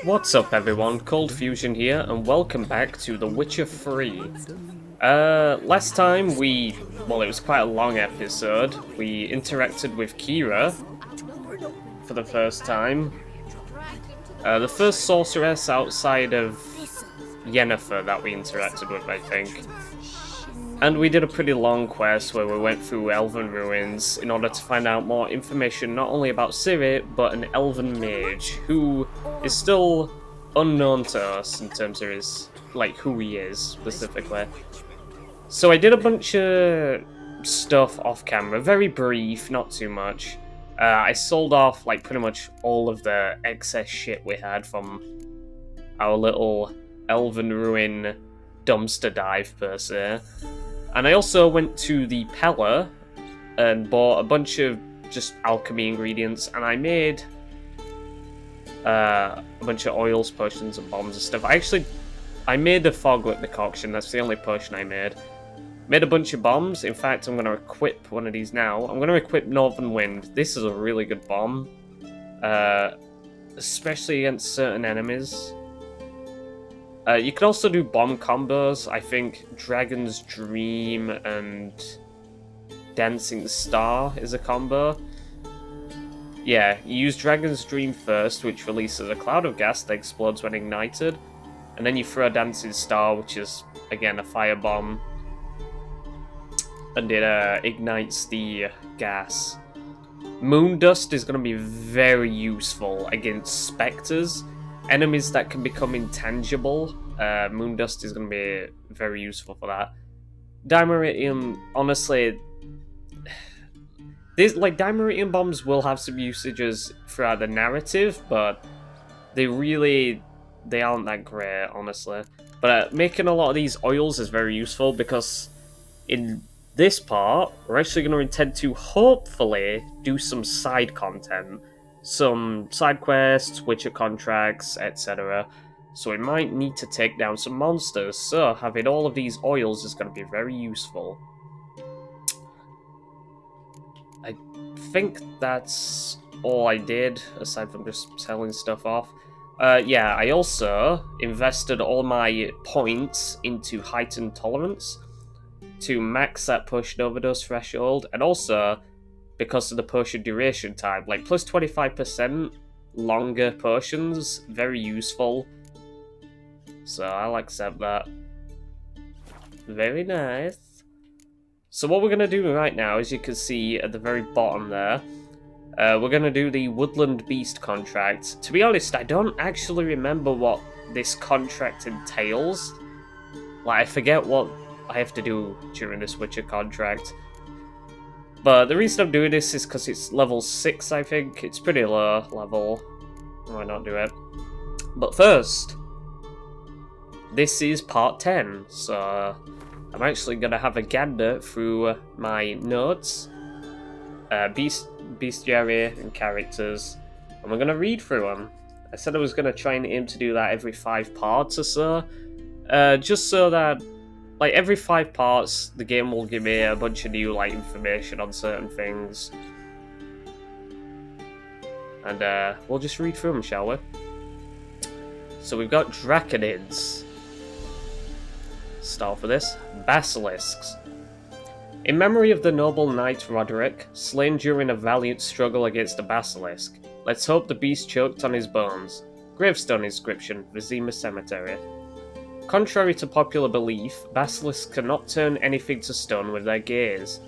What's up everyone, ColdFusion here, and welcome back to The Witcher 3. Last time it was quite a long episode. We interacted with Kira for the first time. The first sorceress outside of Yennefer that we interacted with, I think. And we did a pretty long quest where we went through Elven ruins in order to find out more information not only about Ciri, but an Elven mage, who is still unknown to us in terms of his, who he is, specifically. So I did a bunch of stuff off camera, very brief, not too much. I sold off, pretty much all of the excess shit we had from our little Elven ruin dumpster dive, per se. And I also went to the Pella and bought a bunch of just alchemy ingredients, and I made a bunch of oils, potions, and bombs and stuff. I made the Foglet decoction. That's the only potion I made. Made a bunch of bombs. In fact, I'm going to equip one of these now. I'm going to equip Northern Wind. This is a really good bomb, especially against certain enemies. You can also do bomb combos. I think Dragon's Dream and Dancing Star is a combo. Yeah, you use Dragon's Dream first, which releases a cloud of gas that explodes when ignited. And then you throw Dancing Star, which is, again, a fire bomb. And it ignites the gas. Moon Dust is going to be very useful against specters. Enemies that can become intangible, Moon Dust is going to be very useful for that. Dimeritium, honestly, Dimeritium bombs will have some usages throughout the narrative, but they aren't that great, honestly. But making a lot of these oils is very useful, because in this part, we're actually going to intend to hopefully do some side content. Some side quests, Witcher contracts, etc. So we might need to take down some monsters, so having all of these oils is going to be very useful. I think that's all I did, aside from just selling stuff off. Yeah, I also invested all my points into Heightened Tolerance to max that potion overdose threshold, and also because of the potion duration time, plus 25% longer potions, very useful. So I'll accept that. Very nice. So what we're going to do right now, as you can see at the very bottom there, we're going to do the Woodland Beast contract. To be honest, I don't actually remember what this contract entails. I forget what I have to do during this Witcher contract. But the reason I'm doing this is because it's level 6, I think. It's pretty low level. Why not do it? But first, this is part 10, so I'm actually going to have a gander through my notes, bestiary and characters, and we're going to read through them. I said I was going to try and aim to do that every 5 parts or so, just so that every 5 parts, the game will give me a bunch of new, information on certain things. And, we'll just read through them, shall we? So we've got Draconids. Start for this. Basilisks. In memory of the noble knight Roderick, slain during a valiant struggle against a basilisk, let's hope the beast choked on his bones. Gravestone inscription, Vizima Cemetery. Contrary to popular belief, basilisks cannot turn anything to stone with their gaze.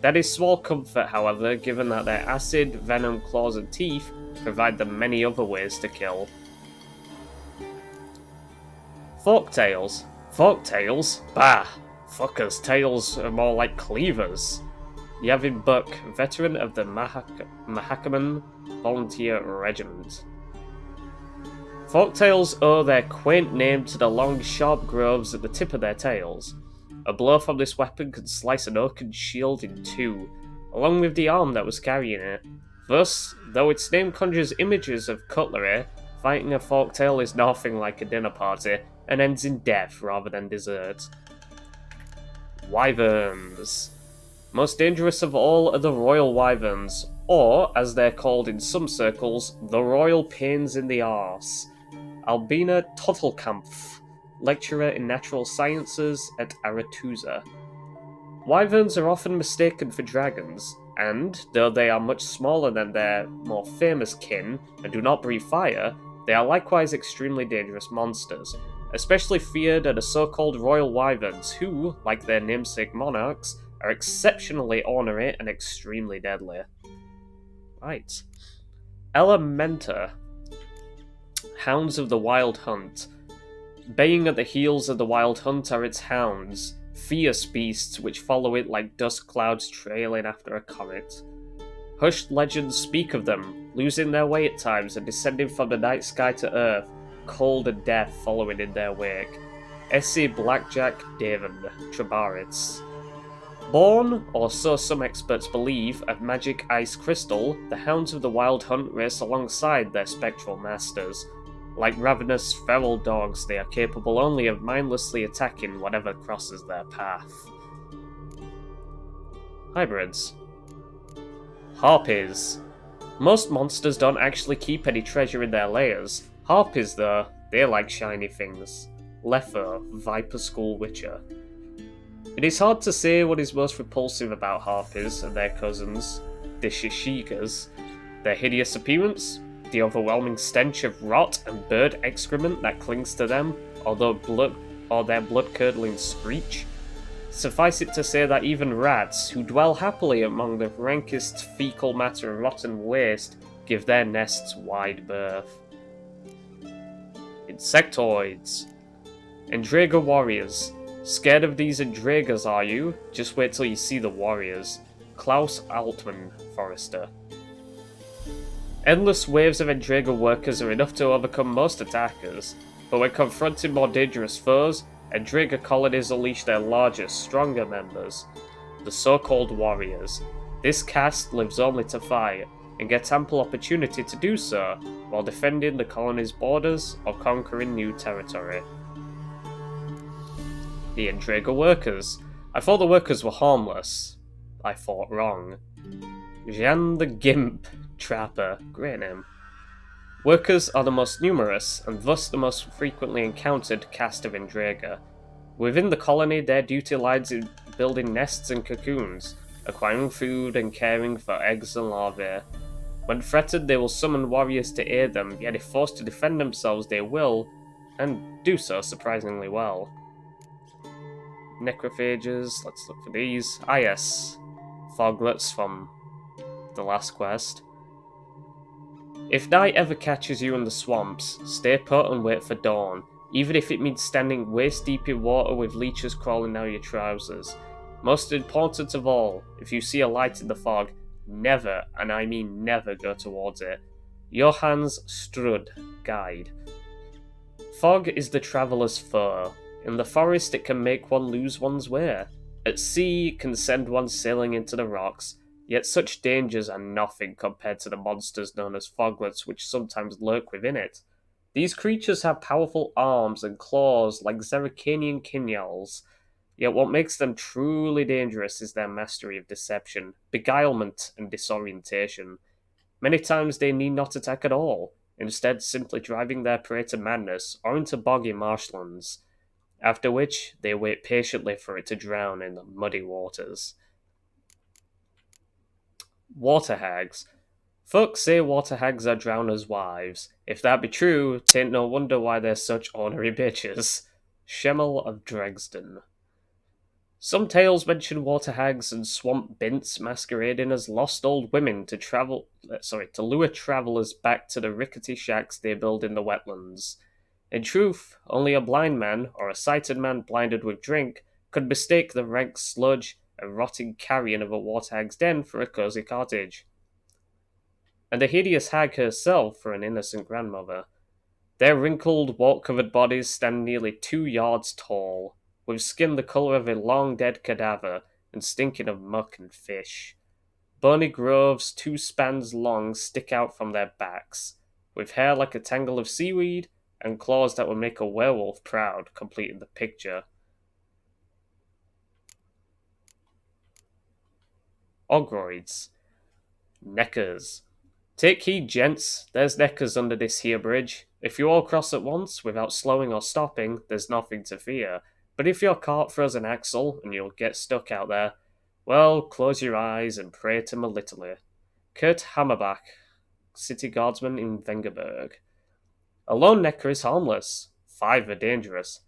That is small comfort, however, given that their acid, venom, claws and teeth provide them many other ways to kill. Forktales. Forktales? Bah! Fuckers' tails are more like cleavers. Yavin Buck, veteran of the Mahakaman Volunteer Regiment. Forktails owe their quaint name to the long, sharp grooves at the tip of their tails. A blow from this weapon could slice an oaken shield in 2, along with the arm that was carrying it. Thus, though its name conjures images of cutlery, fighting a forktail is nothing like a dinner party, and ends in death rather than dessert. Wyverns. Most dangerous of all are the royal wyverns, or, as they're called in some circles, the royal pains in the arse. Albina Tottelkampf, lecturer in natural sciences at Aretusa. Wyverns are often mistaken for dragons, and, though they are much smaller than their more famous kin and do not breathe fire, they are likewise extremely dangerous monsters, especially feared are the so-called royal wyverns who, like their namesake monarchs, are exceptionally ornery and extremely deadly. Right. Elementa, Hounds of the Wild Hunt. Baying at the heels of the Wild Hunt are its hounds, fierce beasts which follow it like dust clouds trailing after a comet. Hushed legends speak of them, losing their way at times and descending from the night sky to earth, cold and death following in their wake. Essie Blackjack Davon, Trebarits. Born, or so some experts believe, of magic ice crystal, the hounds of the Wild Hunt race alongside their spectral masters. Like ravenous, feral dogs, they are capable only of mindlessly attacking whatever crosses their path. Hybrids. Harpies. Most monsters don't actually keep any treasure in their lairs. Harpies, though, they like shiny things. Letho, Viper School Witcher. It is hard to say what is most repulsive about harpies and their cousins, the shishigas. Their hideous appearance, the overwhelming stench of rot and bird excrement that clings to them, or their blood-curdling screech. Suffice it to say that even rats, who dwell happily among the rankest fecal matter and rotten waste, give their nests wide berth. Insectoids. Endrega warriors. Scared of these Endregas, are you? Just wait till you see the warriors. Klaus Altman, Forrester. Endless waves of Endrega workers are enough to overcome most attackers, but when confronting more dangerous foes, Endrega colonies unleash their largest, stronger members, the so-called warriors. This caste lives only to fight, and gets ample opportunity to do so, while defending the colony's borders or conquering new territory. The Endrega workers. I thought the workers were harmless. I thought wrong. Jean the Gimp Trapper. Great name. Workers are the most numerous, and thus the most frequently encountered caste of Endrega. Within the colony, their duty lies in building nests and cocoons, acquiring food and caring for eggs and larvae. When threatened, they will summon warriors to aid them, yet if forced to defend themselves, they will, and do so surprisingly well. Necrophages, let's look for these. Ah yes, Foglets from the last quest. If night ever catches you in the swamps, stay put and wait for dawn, even if it means standing waist deep in water with leeches crawling down your trousers. Most important of all, if you see a light in the fog, never, and I mean never, go towards it. Johannes Strud, Guide. Fog is the traveller's foe. In the forest it can make one lose one's way. At sea it can send one sailing into the rocks, yet such dangers are nothing compared to the monsters known as foglets which sometimes lurk within it. These creatures have powerful arms and claws like Zeracanian kinyals, yet what makes them truly dangerous is their mastery of deception, beguilement, and disorientation. Many times they need not attack at all, instead simply driving their prey to madness or into boggy marshlands, after which they wait patiently for it to drown in the muddy waters. Water hags. Folks say water hags are drowners' wives. If that be true, 'tain't no wonder why they're such ornery bitches. Schemmel of Dresden. Some tales mention water hags and swamp bints masquerading as lost old women to lure travellers back to the rickety shacks they build in the wetlands. In truth, only a blind man, or a sighted man blinded with drink, could mistake the rank sludge and rotting carrion of a water hag's den for a cosy cottage, and the hideous hag herself for an innocent grandmother. Their wrinkled, walk-covered bodies stand nearly 2 yards tall, with skin the colour of a long-dead cadaver, and stinking of muck and fish. Bony groves 2 spans long stick out from their backs, with hair like a tangle of seaweed, and claws that would make a werewolf proud, completing the picture. Ogroids. Neckers. Take heed, gents. There's neckers under this here bridge. If you all cross at once, without slowing or stopping, there's nothing to fear. But if your cart throws an axle, and you'll get stuck out there, well, close your eyes and pray to Melitele. Kurt Hammerbach, city guardsman in Vengerberg. A lone necker is harmless. 5 are dangerous.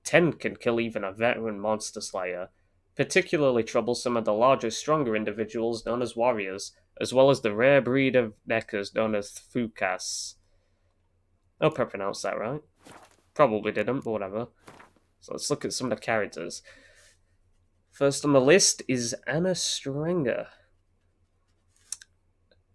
10 can kill even a veteran monster slayer. Particularly troublesome are the larger, stronger individuals known as warriors, as well as the rare breed of neckers known as Fukas. I hope I pronounced that right. Probably didn't, but whatever. So let's look at some of the characters. First on the list is Anna Strenger.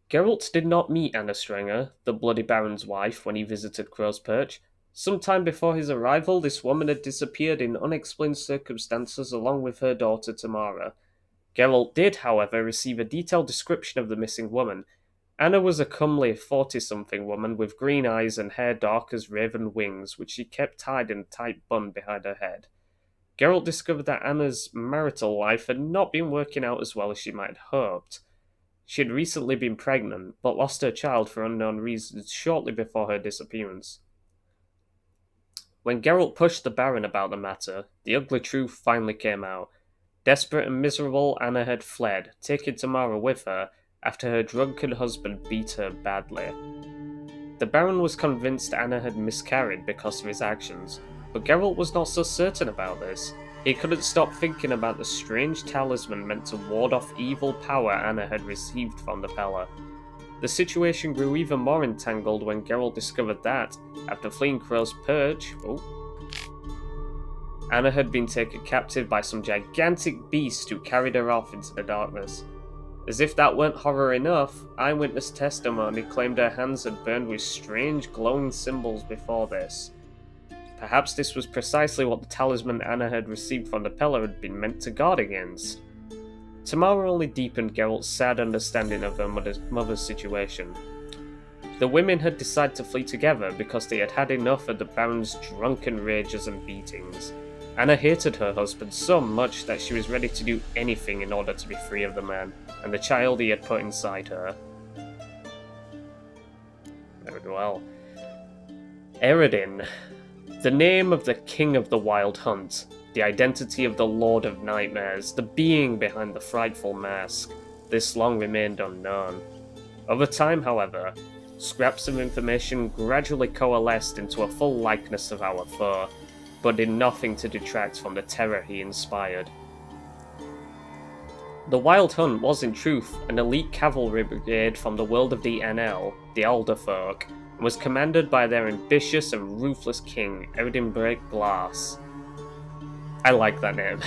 Geralt did not meet Anna Strenger, the Bloody Baron's wife, when he visited Crow's Perch. Sometime before his arrival, this woman had disappeared in unexplained circumstances along with her daughter Tamara. Geralt did, however, receive a detailed description of the missing woman. Anna was a comely 40-something woman with green eyes and hair dark as raven wings, which she kept tied in a tight bun behind her head. Geralt discovered that Anna's marital life had not been working out as well as she might have hoped. She had recently been pregnant, but lost her child for unknown reasons shortly before her disappearance. When Geralt pushed the Baron about the matter, the ugly truth finally came out. Desperate and miserable, Anna had fled, taking Tamara with her, after her drunken husband beat her badly. The Baron was convinced Anna had miscarried because of his actions, but Geralt was not so certain about this. He couldn't stop thinking about the strange talisman meant to ward off evil power Anna had received from the Pella. The situation grew even more entangled when Geralt discovered that, after fleeing Crow's Perch, Anna had been taken captive by some gigantic beast who carried her off into the darkness. As if that weren't horror enough, eyewitness testimony claimed her hands had burned with strange glowing symbols before this. Perhaps this was precisely what the talisman Anna had received from the Pella had been meant to guard against. Tamara only deepened Geralt's sad understanding of her mother's situation. The women had decided to flee together because they had had enough of the Baron's drunken rages and beatings. Anna hated her husband so much that she was ready to do anything in order to be free of the man, and the child he had put inside her. Very well. Eredin. The name of the King of the Wild Hunt, the identity of the Lord of Nightmares, the being behind the frightful mask, this long remained unknown. Over time, however, scraps of information gradually coalesced into a full likeness of our foe, but did nothing to detract from the terror he inspired. The Wild Hunt was in truth an elite cavalry brigade from the world of the NL, the Elderfolk, and was commanded by their ambitious and ruthless king, Eredin Break Glass. I like that name.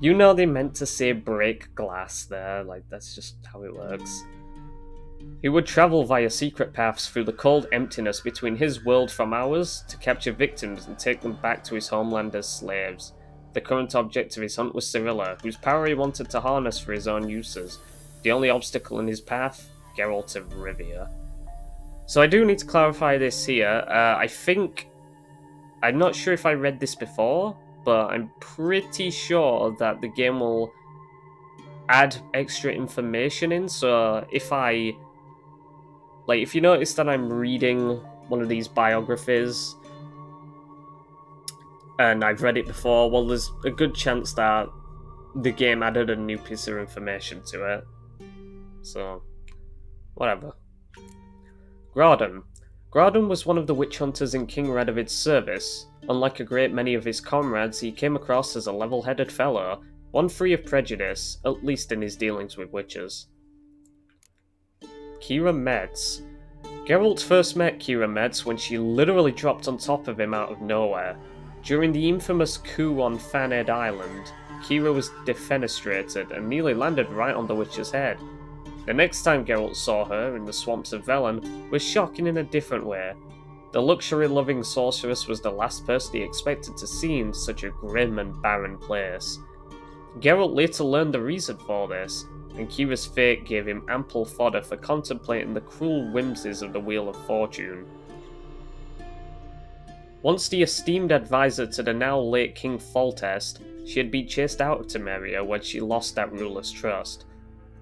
You know they meant to say break glass there, like that's just how it works. He would travel via secret paths through the cold emptiness between his world from ours to capture victims and take them back to his homeland as slaves. The current object of his hunt was Cyrilla, whose power he wanted to harness for his own uses. The only obstacle in his path? Geralt of Rivia. So I do need to clarify this here. I'm not sure if I read this before, but I'm pretty sure that the game will add extra information in, so if you notice that I'm reading one of these biographies, and I've read it before, well, there's a good chance that the game added a new piece of information to it. So, whatever. Graudon. Graudon was one of the witch hunters in King Radovid's service. Unlike a great many of his comrades, he came across as a level-headed fellow, one free of prejudice, at least in his dealings with witches. Kira Metz. Geralt first met Kira Metz when she literally dropped on top of him out of nowhere. During the infamous coup on Faned Island, Kira was defenestrated and nearly landed right on the witch's head. The next time Geralt saw her, in the swamps of Velen, was shocking in a different way. The luxury-loving sorceress was the last person he expected to see in such a grim and barren place. Geralt later learned the reason for this, and Kira's fate gave him ample fodder for contemplating the cruel whimsies of the Wheel of Fortune. Once the esteemed advisor to the now late King Foltest, she had been chased out of Temeria when she lost that ruler's trust.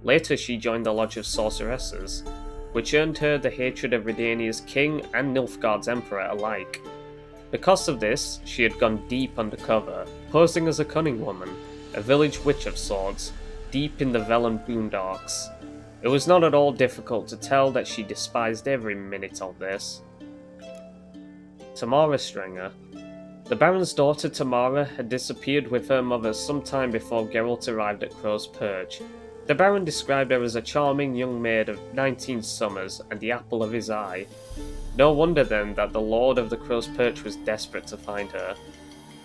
Later she joined the Lodge of Sorceresses, which earned her the hatred of Redania's king and Nilfgaard's emperor alike. Because of this, she had gone deep undercover, posing as a cunning woman, a village witch of sorts, deep in the Velen boondocks. It was not at all difficult to tell that she despised every minute of this. Tamara Strenger. The Baron's daughter Tamara had disappeared with her mother some time before Geralt arrived at Crow's Perch. The Baron described her as a charming young maid of 19 summers and the apple of his eye. No wonder then that the Lord of the Crow's Perch was desperate to find her.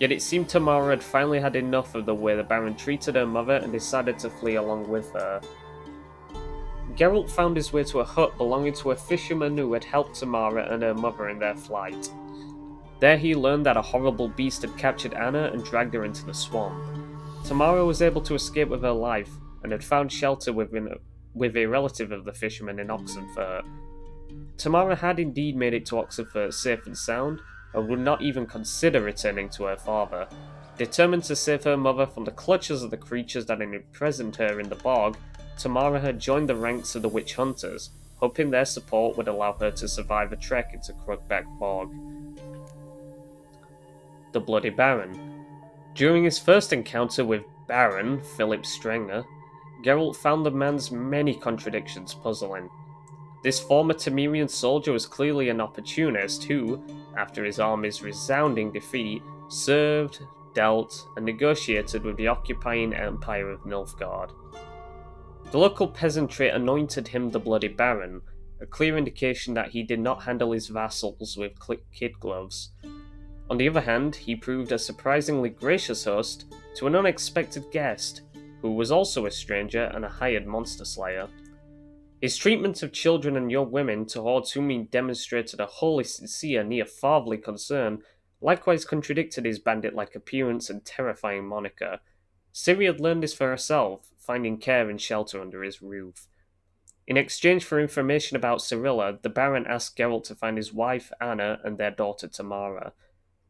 Yet it seemed Tamara had finally had enough of the way the Baron treated her mother and decided to flee along with her. Geralt found his way to a hut belonging to a fisherman who had helped Tamara and her mother in their flight. There he learned that a horrible beast had captured Anna and dragged her into the swamp. Tamara was able to escape with her life and had found shelter with a relative of the fisherman in Oxenfurt. Tamara had indeed made it to Oxenfurt safe and sound, and would not even consider returning to her father. Determined to save her mother from the clutches of the creatures that had imprisoned her in the bog, Tamara had joined the ranks of the witch hunters, hoping their support would allow her to survive a trek into Crookback Bog. The Bloody Baron. During his first encounter with Baron Philip Strenger, Geralt found the man's many contradictions puzzling. This former Temerian soldier was clearly an opportunist who, after his army's resounding defeat, served, dealt, and negotiated with the occupying empire of Nilfgaard. The local peasantry anointed him the Bloody Baron, a clear indication that he did not handle his vassals with kid gloves. On the other hand, he proved a surprisingly gracious host to an unexpected guest, who was also a stranger and a hired monster slayer. His treatment of children and young women, towards whom he demonstrated a wholly sincere, near fatherly concern, likewise contradicted his bandit-like appearance and terrifying moniker. Ciri had learned this for herself, finding care and shelter under his roof. In exchange for information about Cirilla, the Baron asked Geralt to find his wife, Anna, and their daughter, Tamara.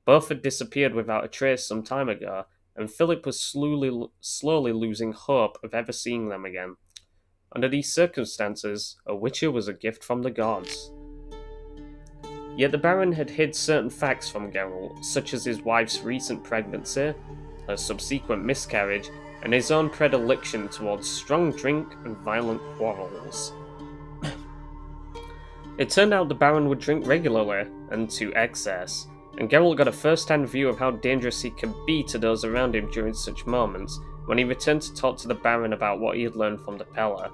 Both had disappeared without a trace some time ago, and Philip was slowly losing hope of ever seeing them again. Under these circumstances, a witcher was a gift from the gods. Yet the Baron had hid certain facts from Geralt, such as his wife's recent pregnancy, her subsequent miscarriage, and his own predilection towards strong drink and violent quarrels. It turned out the Baron would drink regularly, and to excess, and Geralt got a first-hand view of how dangerous he could be to those around him during such moments, when he returned to talk to the Baron about what he had learned from the Peller.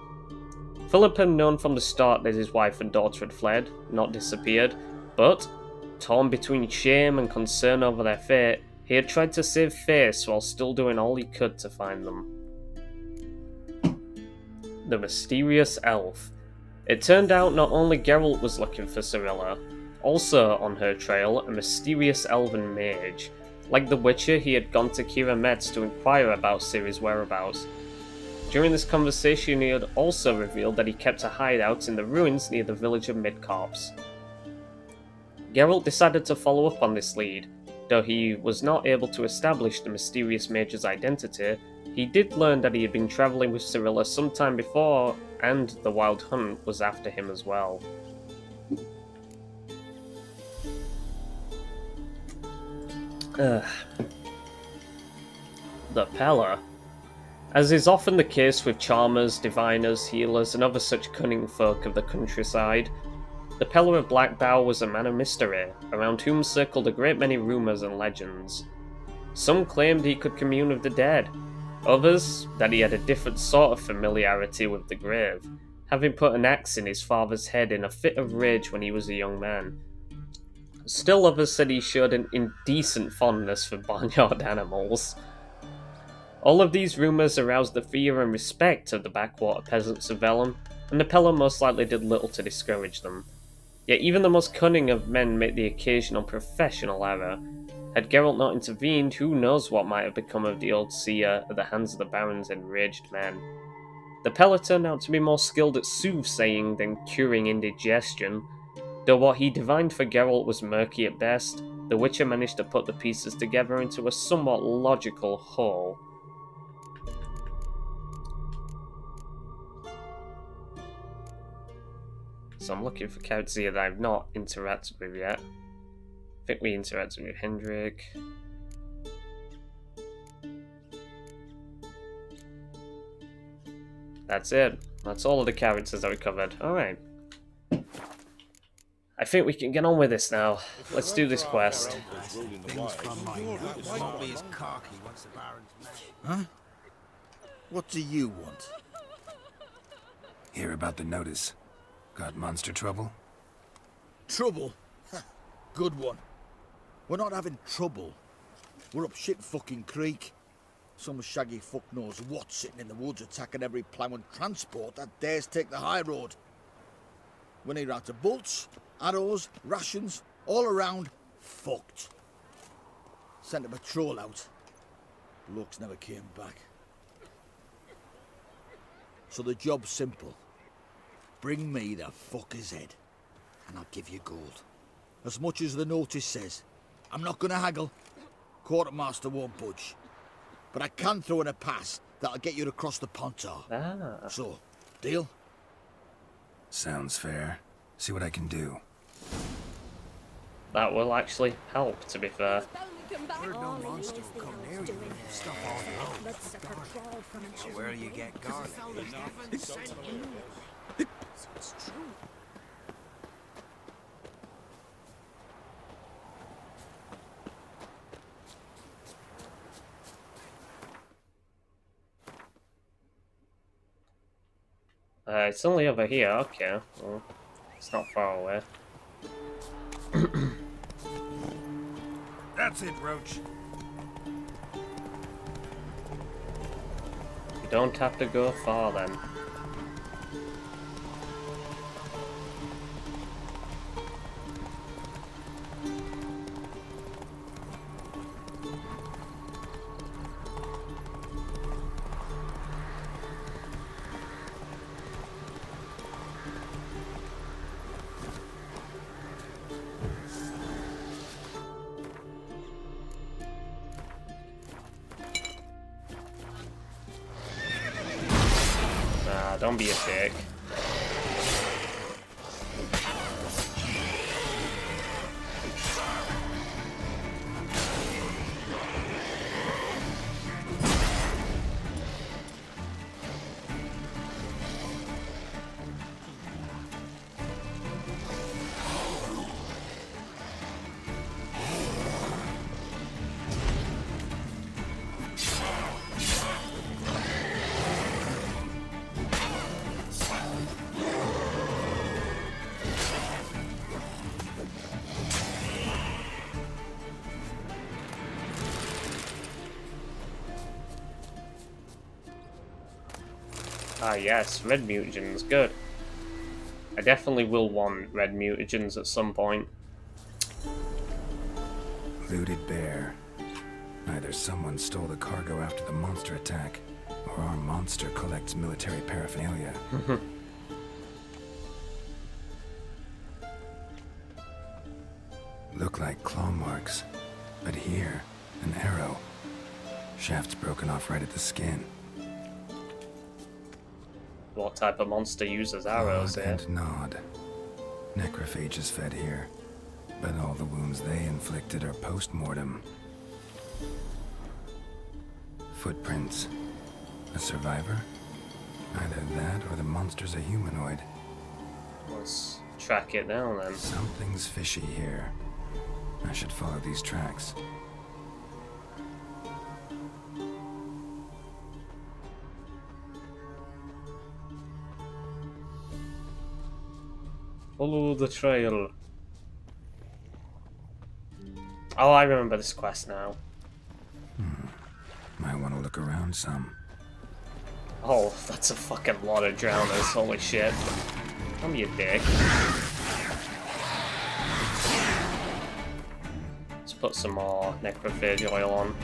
Philip had known from the start that his wife and daughter had fled, not disappeared, but, torn between shame and concern over their fate, he had tried to save face while still doing all he could to find them. The Mysterious Elf. It turned out not only Geralt was looking for Cirilla, also on her trail a mysterious elven mage. Like the Witcher, he had gone to Kira Metz to inquire about Ciri's whereabouts. During this conversation, he had also revealed that he kept a hideout in the ruins near the village of Midcorps. Geralt decided to follow up on this lead. Though he was not able to establish the mysterious mage's identity, he did learn that he had been travelling with Cirilla some time before, and the Wild Hunt was after him as well. The Peller. As is often the case with charmers, diviners, healers, and other such cunning folk of the countryside, the Peller of Blackbough was a man of mystery, around whom circled a great many rumours and legends. Some claimed he could commune with the dead, others that he had a different sort of familiarity with the grave, having put an axe in his father's head in a fit of rage when he was a young man. Still others said he showed an indecent fondness for barnyard animals. All of these rumours aroused the fear and respect of the backwater peasants of Velen, and the Peller most likely did little to discourage them. Yet even the most cunning of men make the occasional professional error. Had Geralt not intervened, who knows what might have become of the old seer at the hands of the Baron's enraged men. The Peller turned out to be more skilled at soothsaying than curing indigestion. Though what he divined for Geralt was murky at best, the Witcher managed to put the pieces together into a somewhat logical whole. So I'm looking for characters here that I've not interacted with yet. I think we interacted with Hendrik. That's it. That's all of the characters that we covered. Alright. I think we can get on with this now. Let's do this quest. Huh? What do you want? Hear about the notice. Got monster trouble? Trouble? Good one. We're not having trouble. We're up shit fucking creek. Some shaggy fuck knows what sitting in the woods attacking every plough and transport that dares take the high road. When he out of bolts, arrows, rations, all around, fucked. Sent a patrol out. Blokes never came back. So the job's simple. Bring me the fucker's head, and I'll give you gold. As much as the notice says. I'm not gonna haggle. Quartermaster won't budge. But I can throw in a pass that'll get you across the Pontar. Ah. So, deal? Sounds fair. See what I can do. That will actually help, to be fair. Where do you get garlic? It's only over here, okay. Well, it's not far away. That's it, Roach. You don't have to go far then. Don't be a dick. Ah yes, red mutagens, good. I definitely will want red mutagens at some point. Looted bear. Either someone stole the cargo after the monster attack, or our monster collects military paraphernalia. Look like claw marks, but here, an arrow. Shaft's broken off right at the skin. What type of monster uses arrows Nod here? and nod. Necrophages fed here, but all the wounds they inflicted are post-mortem. Footprints. A survivor? Either that or the monster's a humanoid. Let's track it down then. Something's fishy here. I should follow these tracks. Follow the trail. Oh, I remember this quest now. Might want to look around some. Oh, that's a fucking lot of drowners, holy shit. I'm your dick. Let's put some more necrophage oil on.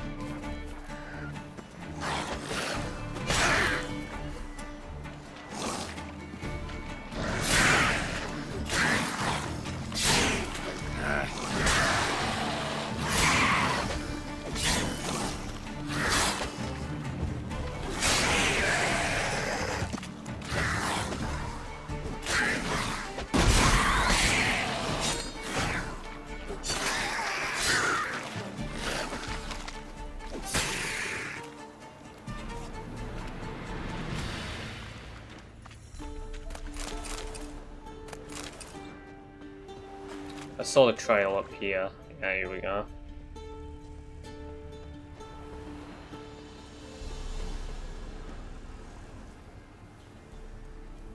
I saw the trail up here. Yeah, here we go.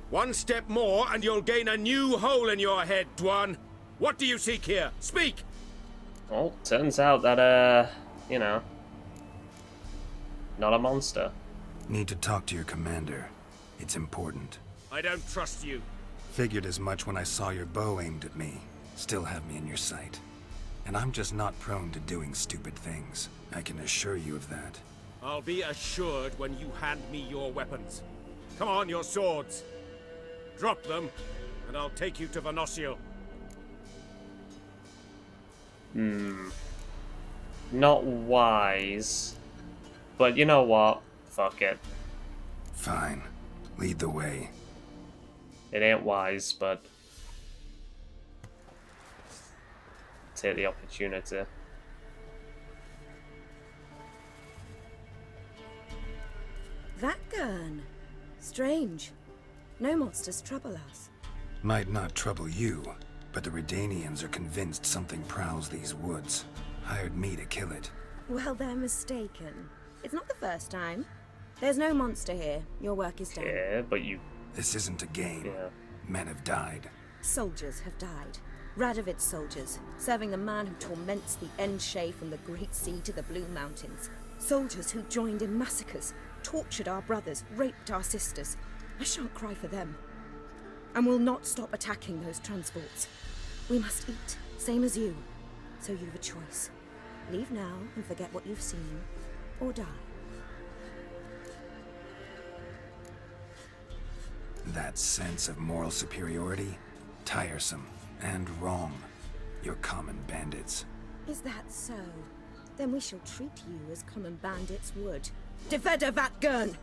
One step more and you'll gain a new hole in your head, Dwan. What do you seek here? Speak! Well, turns out that, you know, not a monster. Need to talk to your commander. It's important. I don't trust you. Figured as much when I saw your bow aimed at me. Still have me in your sight. And I'm just not prone to doing stupid things. I can assure you of that. I'll be assured when you hand me your weapons. Come on, your swords. Drop them, and I'll take you to Venosio. Not wise. But you know what? Fuck it. Fine. Lead the way. It ain't wise, but take the opportunity. That gun. Strange. No monsters trouble us. Might not trouble you, but the Redanians are convinced something prowls these woods. Hired me to kill it. Well, they're mistaken. It's not the first time. There's no monster here. Your work is done. Yeah, but you... This isn't a game. Yeah. Men have died. Soldiers have died. Radovid's soldiers, serving the man who torments the Endshay from the Great Sea to the Blue Mountains. Soldiers who joined in massacres, tortured our brothers, raped our sisters. I shan't cry for them. And will not stop attacking those transports. We must eat, same as you. So you've a choice. Leave now and forget what you've seen, or die. That sense of moral superiority? Tiresome and wrong. You're common bandits. Is that so? Then we shall treat you as common bandits would. Defender Vatgern!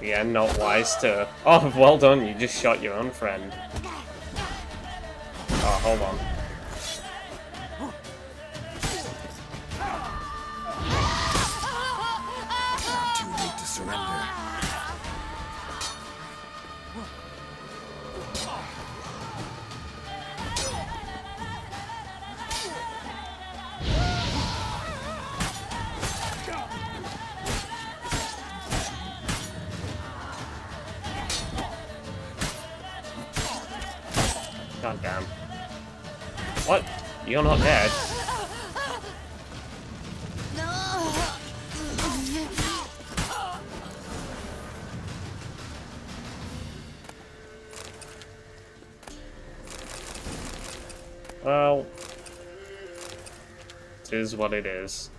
Yeah, not wise to... Oh, well done, you just shot your own friend. Oh, hold on. Too late to surrender. God damn. What? You're not dead? Well, it is what it is.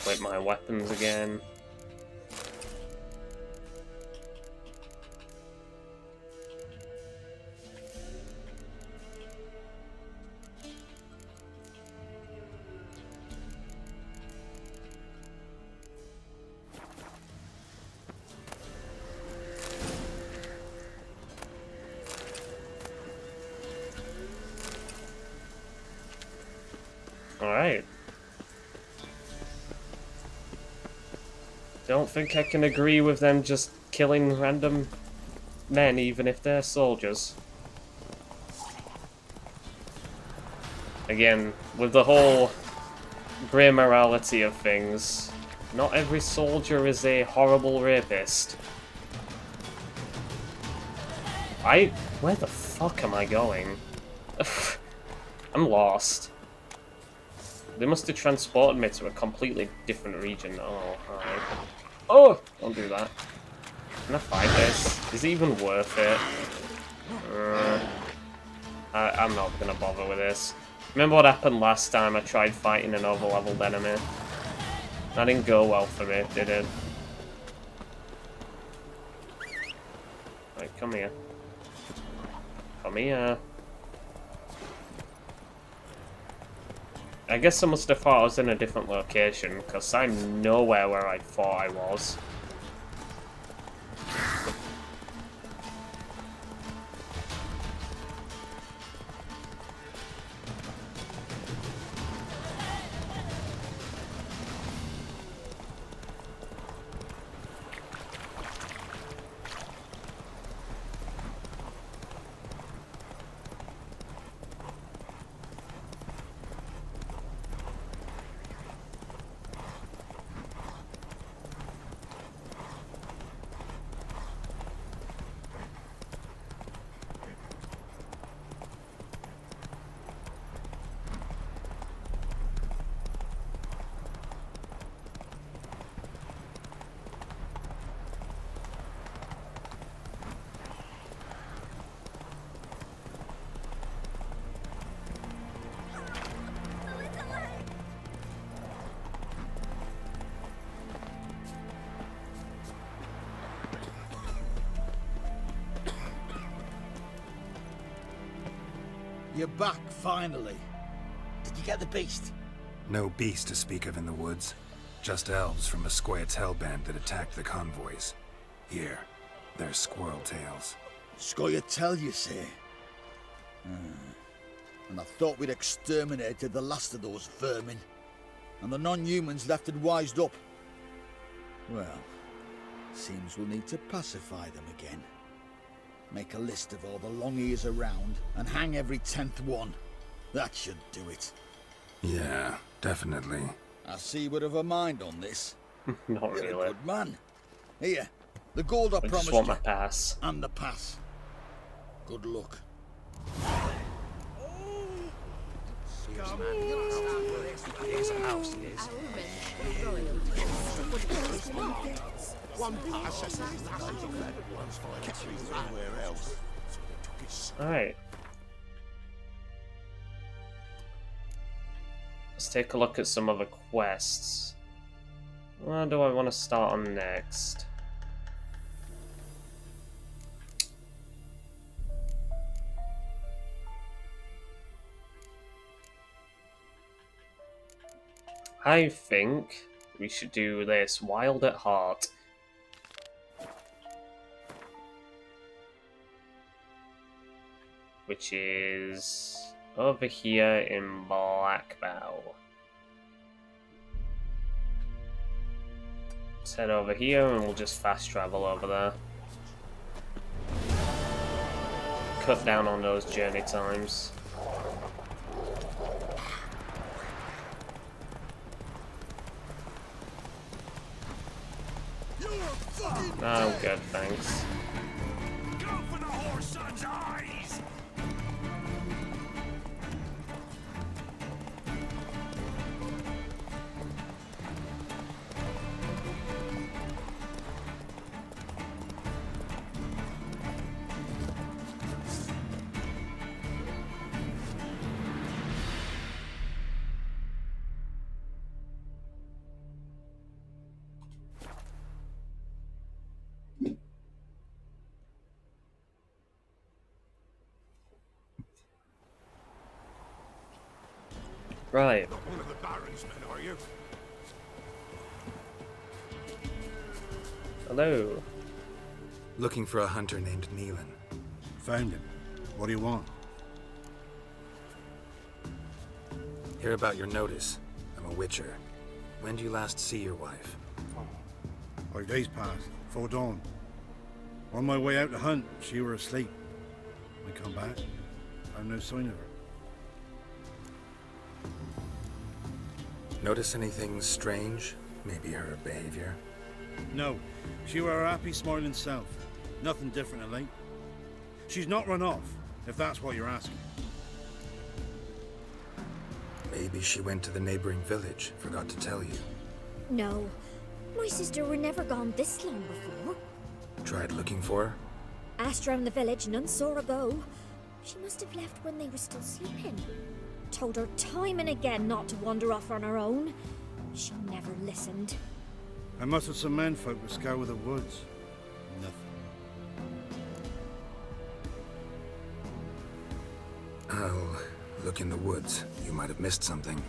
Equip my weapons again. Alright. Don't think I can agree with them just killing random men, even if they're soldiers. Again, with the whole grey morality of things, not every soldier is a horrible rapist. Where the fuck am I going? I'm lost. They must have transported me to a completely different region. Oh, hi. Oh! Don't do that. Can I fight this? Is it even worth it? I'm not gonna bother with this. Remember what happened last time I tried fighting an over-leveled enemy? That didn't go well for me, did it? Right, come here. Come here. I guess I must have thought I was in a different location, because I'm nowhere where I thought I was. You're back, finally. Did you get the beast? No beast to speak of in the woods. Just elves from a Scoia'tael band that attacked the convoys. Here, they're squirrel tails. Scoia'tael, you say? And I thought we'd exterminated the last of those vermin. And the non-humans left and wised up. Well, seems we'll need to pacify them again. Make a list of all the long ears around and hang every 10th one. That should do it. Yeah, definitely. I see we're of a mind on this. Not You're really. a good man. Here, the gold I I just promised want you. my pass. And the pass. Good luck. Alright. Let's take a look at some other quests. What do I want to start on next? I think we should do this Wild at Heart. Which is over here in Blackbow. Let's head over here and we'll just fast travel over there. Cut down on those journey times. Oh, good, thanks. Go for the horse son's eyes! Right. Not one of the Baron's men, are you? Hello. Looking for a hunter named Neelan. Found him. What do you want? Hear about your notice. I'm a witcher. When do you last see your wife? 5 days passed, before dawn. On my way out to hunt, she were asleep. I come back, found no sign of her. Notice anything strange? Maybe her behavior? No, she were her happy, smiling self. Nothing different of late. She's not run off, if that's what you're asking. Maybe she went to the neighboring village, forgot to tell you. No, my sister were never gone this long before. Tried looking for her? Asked round the village, none saw her go. She must have left when they were still sleeping. Told her time and again not to wander off on her own. She never listened. I mustered some menfolk to scour the woods. Nothing. I'll look in the woods. You might have missed something.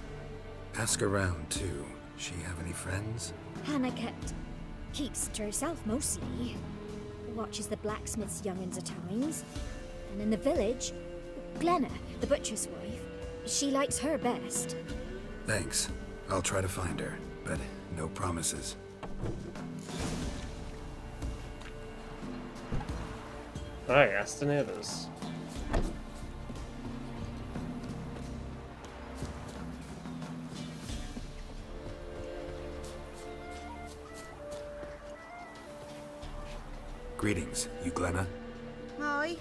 Ask around, too. She have any friends? Hannah keeps to herself mostly. Watches the blacksmith's young'uns at times. And in the village, Glenna, the butcher's wife, she likes her best. Thanks. I'll try to find her, but no promises. Alright, ask the neighbors. Greetings, you Glenna? Aye.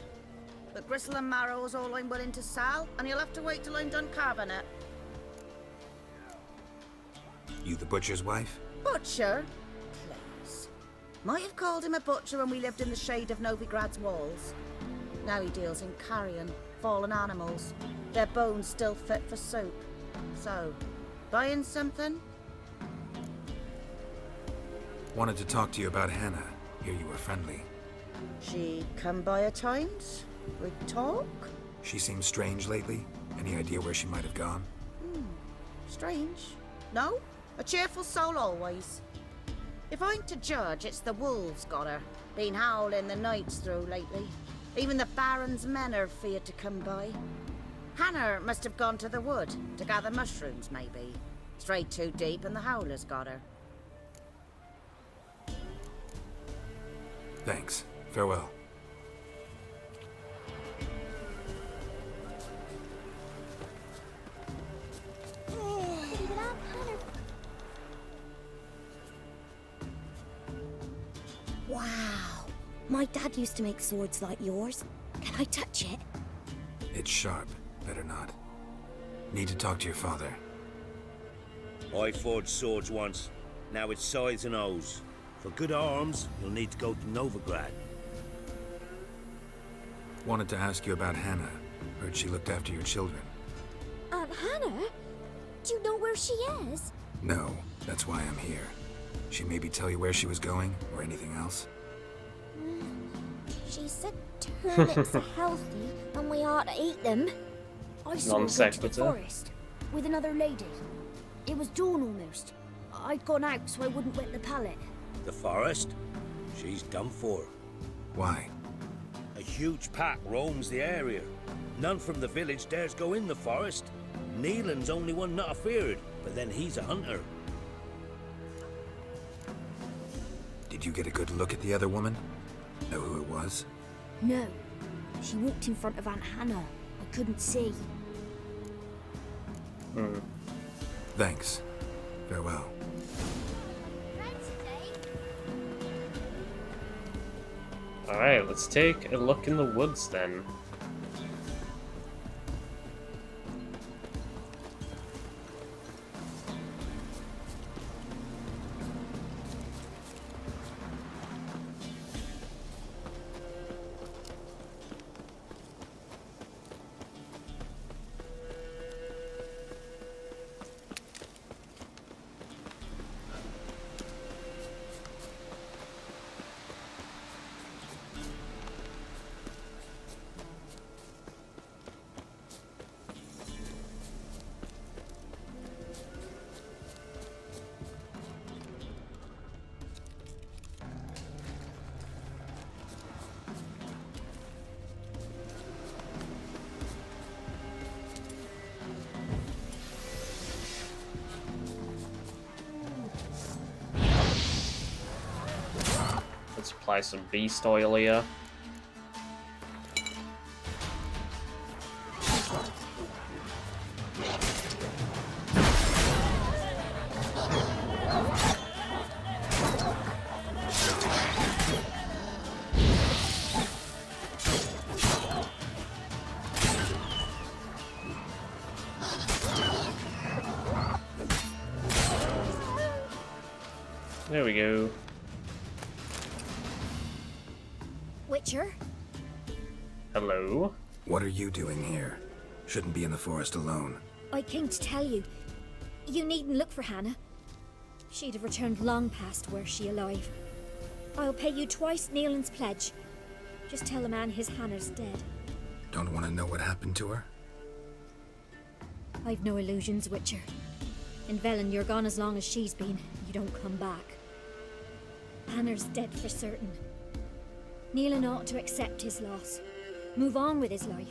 But gristle and marrow's all I'm willing to sell, and you'll have to wait till I'm done carving it. You the butcher's wife? Butcher? Please. Might have called him a butcher when we lived in the shade of Novigrad's walls. Now he deals in carrion, fallen animals. Their bones still fit for soup. So, buying something? Wanted to talk to you about Hannah. Hear you were friendly. She come by at times? We'd talk? She seems strange lately. Any idea where she might have gone? Strange. No? A cheerful soul always. If I'm to judge, it's the wolves got her. Been howling the nights through lately. Even the Baron's men are feared to come by. Hannah must have gone to the wood to gather mushrooms, maybe. Strayed too deep and the howlers got her. Thanks. Farewell. Wow. My dad used to make swords like yours. Can I touch it? It's sharp. Better not. Need to talk to your father. I forged swords once. Now it's scythes and ows. For good arms, you'll need to go to Novigrad. Wanted to ask you about Hannah. Heard she looked after your children. Aunt Hannah? Do you know where she is? No, that's why I'm here. She maybe tell you where she was going, or anything else? She said turnips are healthy and we ought to eat them. I saw her go to the Non-sequitur. forest with another lady. It was dawn almost. I'd gone out so I wouldn't wet the pallet. The forest? She's done for. Why? A huge pack roams the area. None from the village dares go in the forest. Neelan's only one not afeared, but then he's a hunter. Did you get a good look at the other woman? Know who it was? No. She walked in front of Aunt Hannah. I couldn't see. Thanks. Farewell. Alright, let's take a look in the woods then. Let's apply some beast oil here. There we go. Witcher? Hello? What are you doing here? Shouldn't be in the forest alone. I came to tell you. You needn't look for Hannah. She'd have returned long past were she alive. I'll pay you twice Neelan's pledge. Just tell the man his Hannah's dead. Don't want to know what happened to her? I've no illusions, Witcher. In Velen, you're gone as long as she's been. You don't come back. Hannah's dead for certain. Neelan ought to accept his loss. Move on with his life.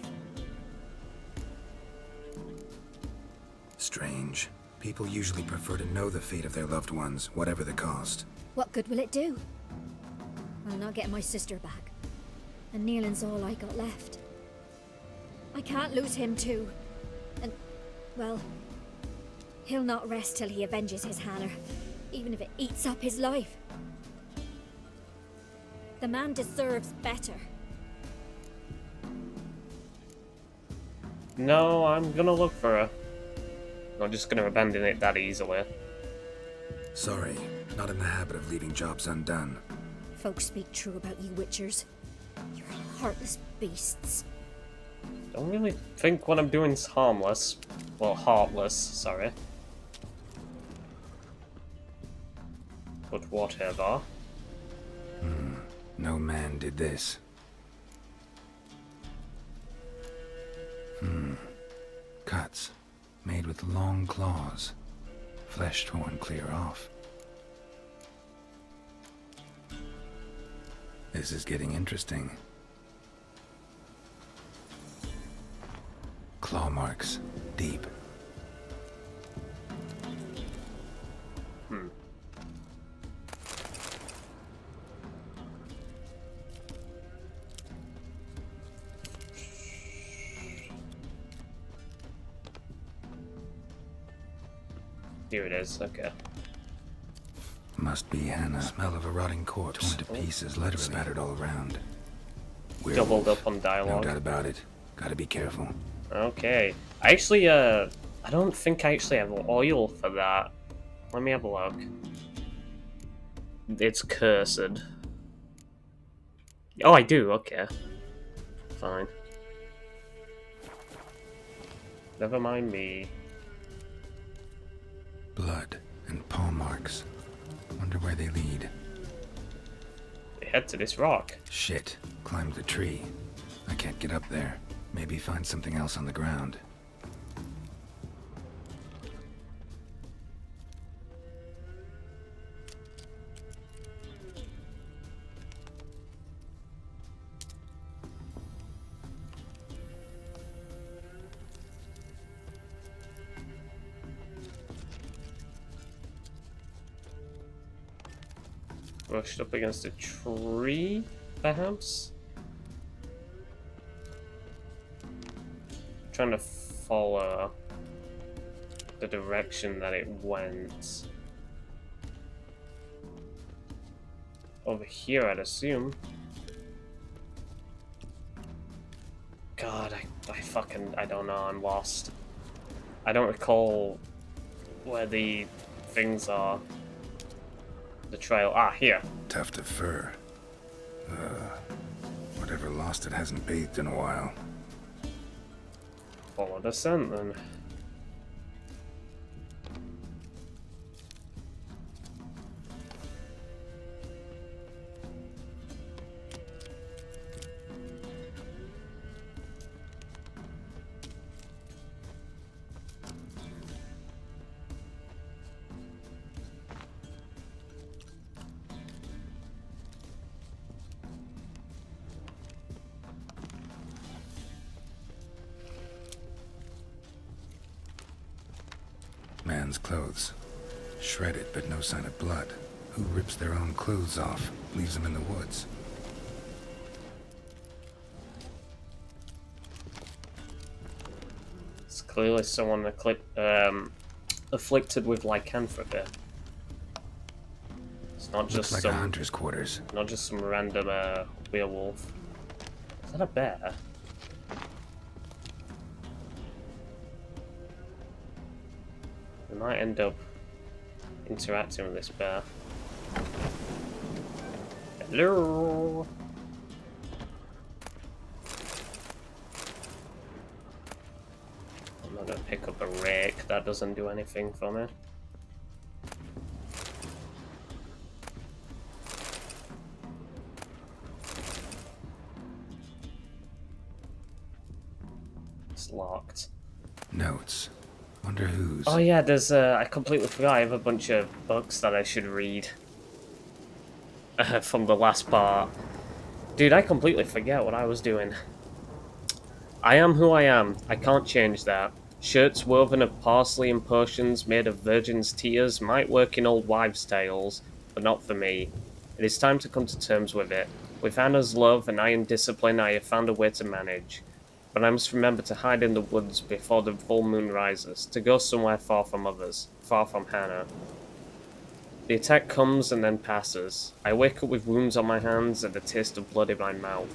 Strange. People usually prefer to know the fate of their loved ones, whatever the cost. What good will it do? I'll not get my sister back. And Neelan's all I got left. I can't lose him too. And, well, he'll not rest till he avenges his Hannah, even if it eats up his life. The man deserves better. No, I'm gonna look for her. I'm just gonna abandon it that easily. Sorry, not in the habit of leaving jobs undone. Folks speak true about you Witchers. You're heartless beasts. Don't really think what I'm doing's harmless. Well, heartless, sorry. But whatever. No man did this. Cuts, made with long claws. Flesh torn clear off. This is getting interesting. Claw marks, deep. Here it is, okay. Must be Hannah. Smell of a rotting corpse. Torn to pieces, literally spattered all around. Doubled up on No dialogue. doubt about it. Gotta be careful. Okay. I actually, I don't think I actually have oil for that. Let me have a look. It's cursed. Oh, I do, okay. Fine. Never mind me. Blood and paw marks. Wonder where they lead. They head to this rock. Shit. Climbed the tree. I can't get up there. Maybe find something else on the ground. Rushed up against a tree, perhaps? Trying to follow the direction that it went. Over here, I'd assume. God, I don't know, I'm lost. I don't recall where the things are. The trail. Ah, here. Tuft of fur. Whatever lost it hasn't bathed in a while. Follow the scent then. Man's clothes. Shredded, but no sign of blood. Who rips their own clothes off, leaves them in the woods? It's clearly someone afflicted with lycanthropy. It's not just Looks like some a hunter's quarters. not just some random werewolf. Is that a bear? We might end up interacting with this bear. Hello. I'm not gonna pick up a rake. That doesn't do anything for me. It's locked. Notes. Wonder whose. Oh yeah, there's I completely forgot. I have a bunch of books that I should read from the last part. Dude, I completely forget what I was doing. I am who I am. I can't change that. Shirts woven of parsley and potions made of virgins' tears might work in old wives' tales, but not for me. It is time to come to terms with it. With Anna's love and iron discipline, I have found a way to manage. But I must remember to hide in the woods before the full moon rises, to go somewhere far from others, far from Hannah. The attack comes and then passes. I wake up with wounds on my hands and a taste of blood in my mouth.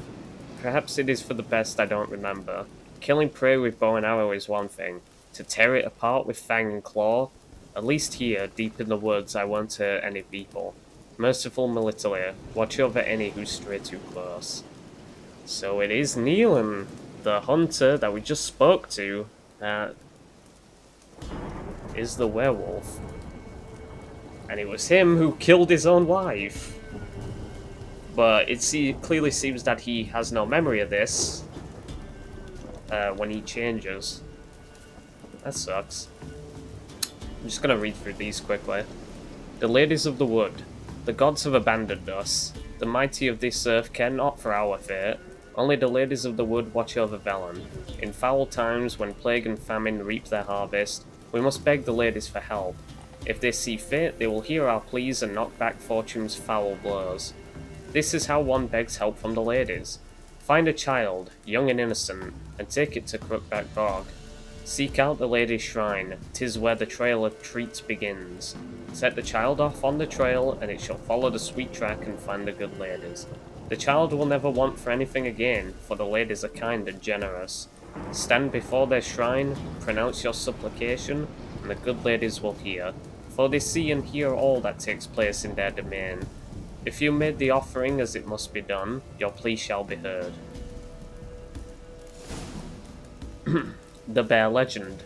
Perhaps it is for the best I don't remember. Killing prey with bow and arrow is one thing. To tear it apart with fang and claw? At least here, deep in the woods, I won't hurt any people. Merciful Melitalia, watch over any who stray too close. So it is Neelan, the hunter that we just spoke to, that is the werewolf. And it was him who killed his own wife. But it clearly seems that he has no memory of this. when he changes. That sucks. I'm just gonna read through these quickly. The ladies of the wood. The gods have abandoned us. The mighty of this earth care not for our fate. Only the ladies of the wood watch over Velen. In foul times, when plague and famine reap their harvest, we must beg the ladies for help. If they see fit, they will hear our pleas and knock back fortune's foul blows. This is how one begs help from the ladies. Find a child, young and innocent, and take it to Crookback Bog. Seek out the lady's shrine, 'tis where the trail of treats begins. Set the child off on the trail, and it shall follow the sweet track and find the good ladies. The child will never want for anything again, for the ladies are kind and generous. Stand before their shrine, pronounce your supplication, and the good ladies will hear, for they see and hear all that takes place in their domain. If you made the offering as it must be done, your plea shall be heard. The Bear Legend.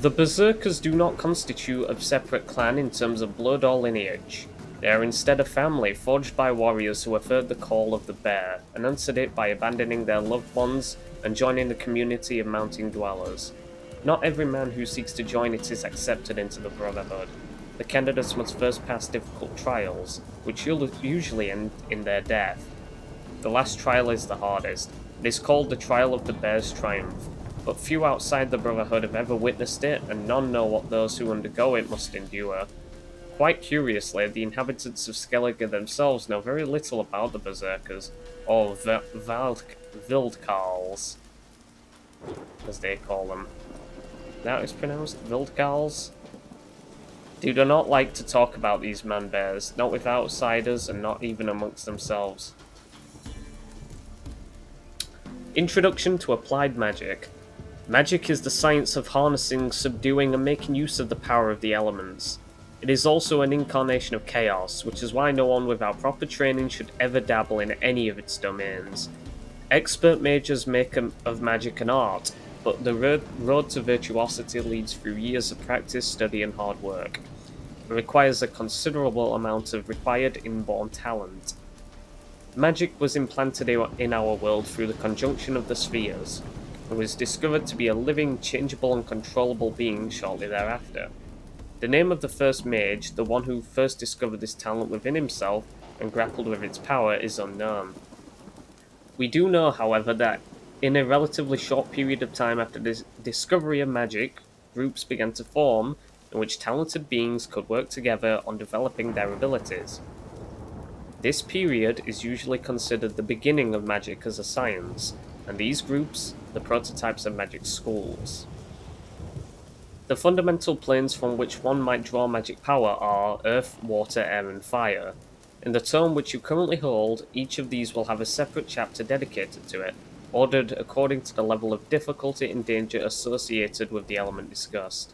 The Berserkers do not constitute a separate clan in terms of blood or lineage. They are instead a family forged by warriors who have heard the call of the bear and answered it by abandoning their loved ones and joining the community of mountain dwellers. Not every man who seeks to join it is accepted into the Brotherhood. The candidates must first pass difficult trials, which usually end in their death. The last trial is the hardest. It is called the Trial of the Bear's Triumph, but few outside the Brotherhood have ever witnessed it, and none know what those who undergo it must endure. Quite curiously, the inhabitants of Skellige themselves know very little about the Berserkers, or Wildkarls, as they call them. That is pronounced Wildkarls? They do not like to talk about these man-bears, not with outsiders and not even amongst themselves. Introduction to Applied Magic. Magic is the science of harnessing, subduing, and making use of the power of the elements. It is also an incarnation of chaos, which is why no one without proper training should ever dabble in any of its domains. Expert mages make of magic an art, but the road to virtuosity leads through years of practice, study, and hard work. It requires a considerable amount of required inborn talent. Magic was implanted in our world through the conjunction of the spheres, and was discovered to be a living, changeable, and controllable being shortly thereafter. The name of the first mage, the one who first discovered this talent within himself and grappled with its power, is unknown. We do know, however, that in a relatively short period of time after the discovery of magic, groups began to form in which talented beings could work together on developing their abilities. This period is usually considered the beginning of magic as a science, and these groups, the prototypes of magic schools. The fundamental planes from which one might draw magic power are earth, water, air, and fire. In the tome which you currently hold, each of these will have a separate chapter dedicated to it, ordered according to the level of difficulty and danger associated with the element discussed.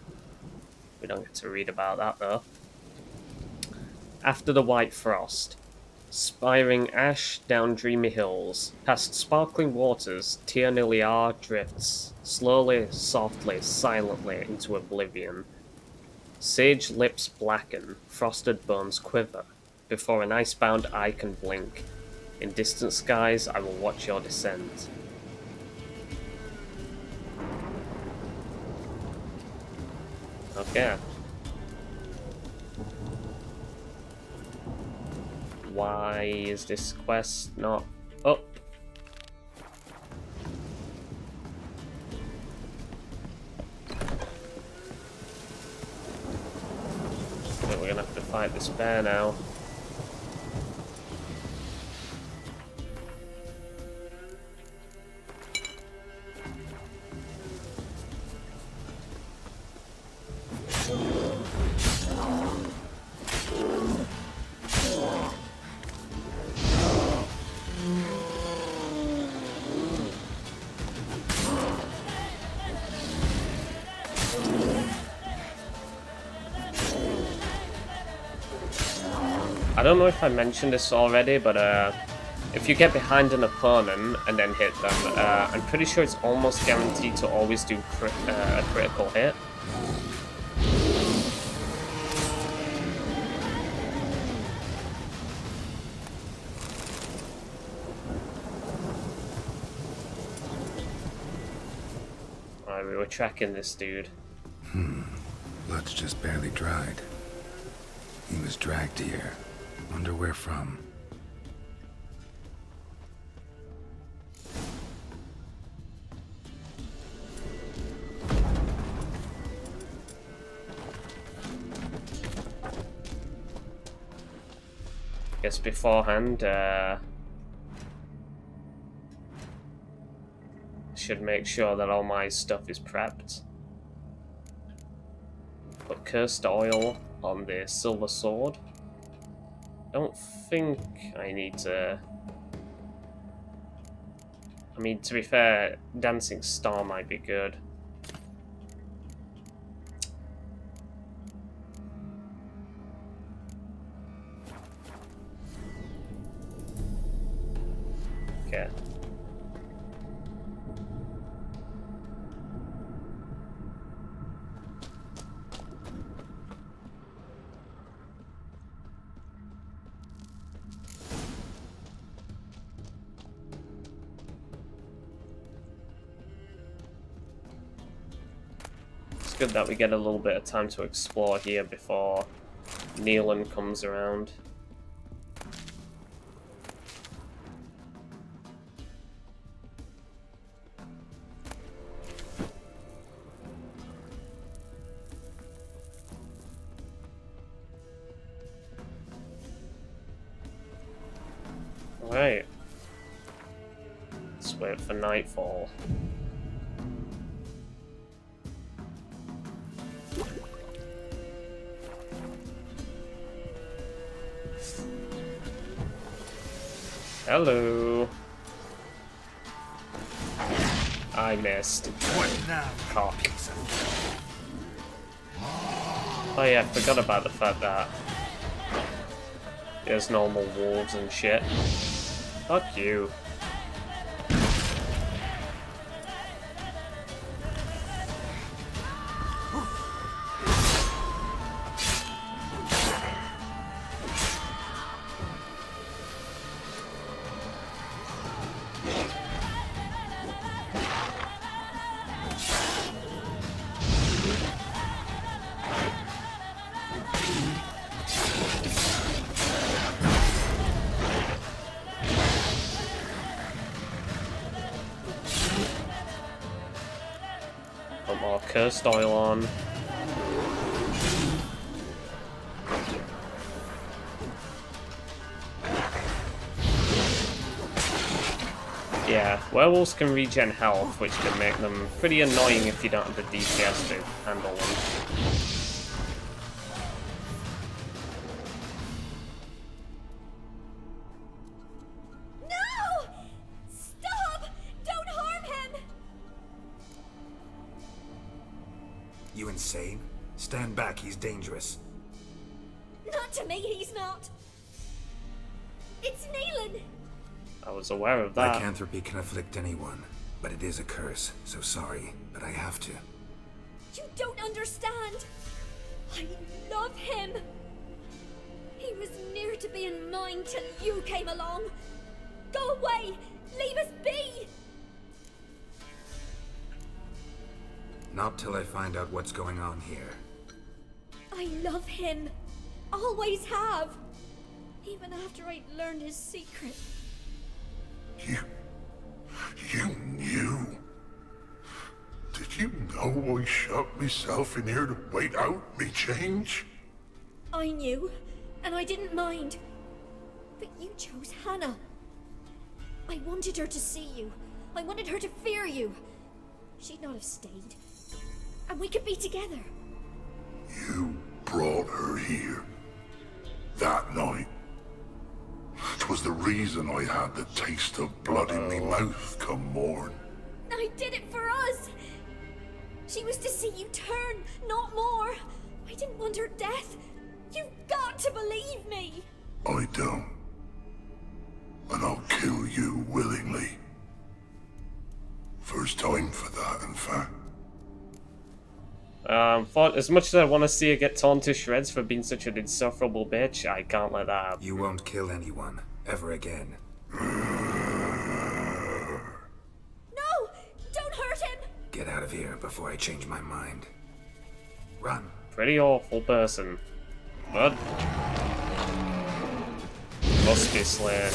We don't get to read about that though. After the White Frost. Spiring ash down dreamy hills, past sparkling waters, Tir-Niliar drifts, slowly, softly, silently into oblivion. Sage lips blacken, frosted bones quiver, before an icebound eye can blink. In distant skies I will watch your descent. Okay. Why is this quest not up? So we're gonna have to fight this bear now. I don't know if I mentioned this already, but if you get behind an opponent and then hit them, I'm pretty sure it's almost guaranteed to always do a critical hit. Alright, we were tracking this dude. Blood's just barely dried. He was dragged here. Wonder where from. Guess beforehand, should make sure that all my stuff is prepped. Put cursed oil on the silver sword. Don't think I need to... I mean, to be fair, Dancing Star might be good. Okay. It's good that we get a little bit of time to explore here before Neelan comes around. Alright. Let's wait for nightfall. Hello. I missed. What now? Cock. Oh yeah, I forgot about the fact that there's normal wolves and shit. Fuck you. Put more cursed oil on. Yeah, werewolves can regen health, which can make them pretty annoying if you don't have the DPS to handle them. No! Stop! Don't harm him! You insane? Stand back, he's dangerous. Not to me, he's not. It's Neelan. I was aware of that. Lycanthropy can afflict anyone, but it is a curse, so sorry, but I have to. You don't understand. I love him. He was near to being mine till you came along. Go away. Leave us be. Not till I find out what's going on here. I love him. Always have. Even after I'd learned his secret. You knew? Did you know I shut myself in here to wait out me change? I knew, and I didn't mind. But you chose Hannah. I wanted her to see you. I wanted her to fear you. She'd not have stayed. And we could be together. You brought her here. That night. 'Twas the reason I had the taste of blood in me mouth come morn. I did it for us. She was to see you turn, not more. I didn't want her death. You've got to believe me. I don't. And I'll kill you willingly. First time for that, in fact. As much as I want to see her get torn to shreds for being such an insufferable bitch, I can't let that happen. You won't kill anyone, ever again. No! Don't hurt him! Get out of here before I change my mind. Run. Pretty awful person. But must be slain.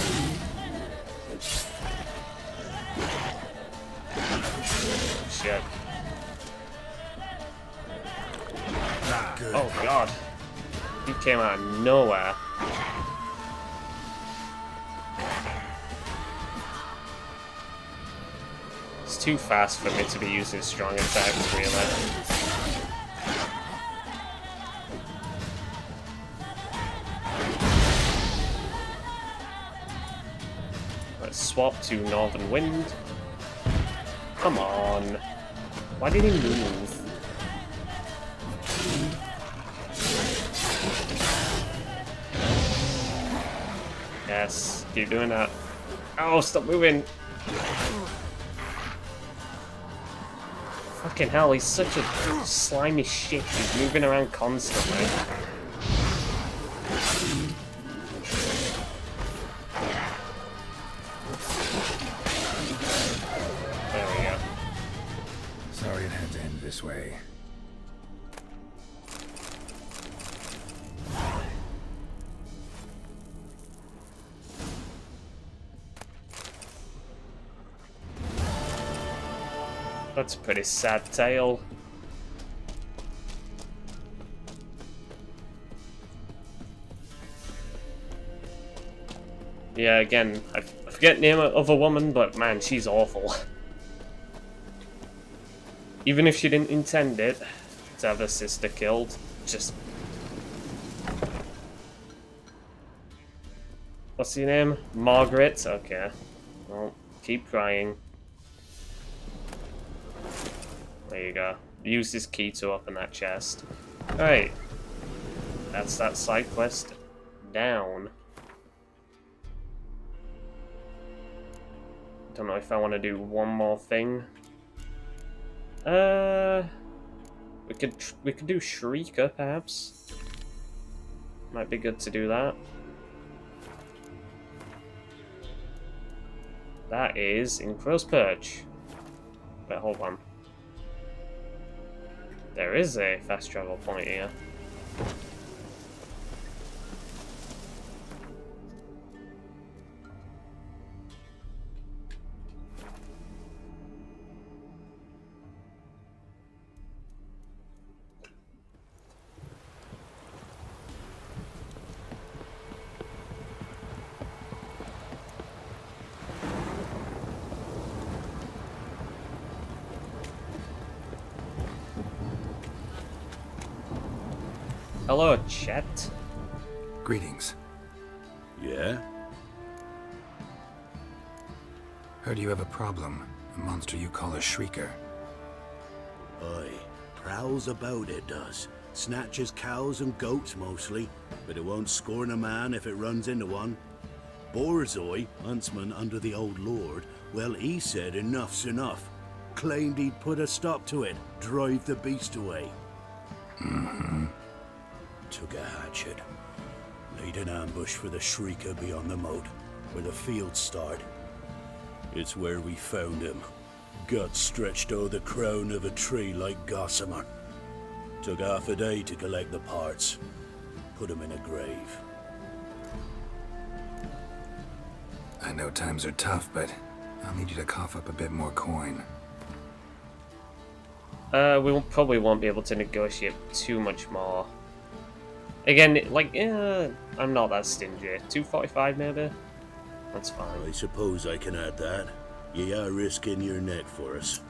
Shit. Oh god. He came out of nowhere. It's too fast for me to be using strong attacks, really. Let's swap to Northern Wind. Come on. Why did he move? Yes, keep doing that. Oh, stop moving. Fucking hell, he's such a slimy shit. He's moving around constantly. There we go. Sorry it had to end this way. That's a pretty sad tale. Yeah, again, I forget the name of a woman, but man, she's awful. Even if she didn't intend it, to have her sister killed, just... What's your name? Margaret? Okay. Well, keep crying. There you go. Use this key to open that chest. Alright. That's that side quest down. Don't know if I want to do one more thing. We could do Shrieker, perhaps. Might be good to do that. That is in Crow's Perch. But hold on. There is a fast travel point here. Hello, Chet. Greetings. Yeah? Heard you have a problem. A monster you call a Shrieker. Aye. Prowls about, it does. Snatches cows and goats mostly, but it won't scorn a man if it runs into one. Borzoi, huntsman under the old lord, well, he said enough's enough. Claimed he'd put a stop to it, drive the beast away. Mm-hmm. Took a hatchet. Laid an ambush for the Shrieker beyond the moat, where the fields start. It's where we found him. Guts stretched o'er the crown of a tree like gossamer. Took half a day to collect the parts. Put him in a grave. I know times are tough, but I'll need you to cough up a bit more coin. We probably won't be able to negotiate too much more. Again, like, I'm not that stingy. 245 maybe? That's fine. I suppose I can add that. You are risking your neck for us.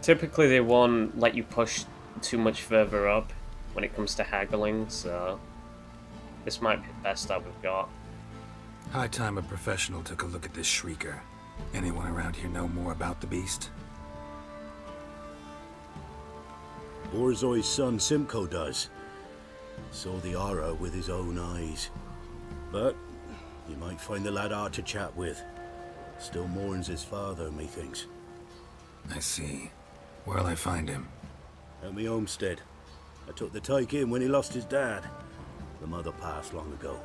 Typically they won't let you push too much further up when it comes to haggling, so this might be the best that we've got. High time a professional took a look at this Shrieker. Anyone around here know more about the beast? Borzoi's son Simcoe does. Saw the aura with his own eyes. But you might find the lad hard to chat with. Still mourns his father, methinks. I see. Where'll I find him? At me homestead. I took the tyke in when he lost his dad. The mother passed long ago.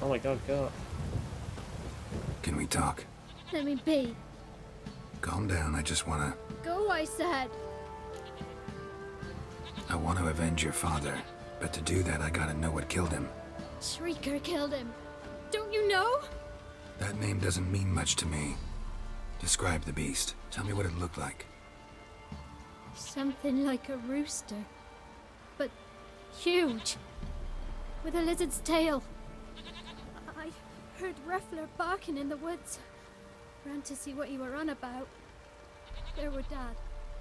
Oh my god, go. Can we talk? Let me be. Calm down, I just wanna... Go, I said. I want to avenge your father, but to do that I gotta know what killed him. Shrieker killed him. Don't you know? That name doesn't mean much to me. Describe the beast. Tell me what it looked like. Something like a rooster. But huge. With a lizard's tail. I heard Ruffler barking in the woods. Ran to see what you were on about. There were Dad,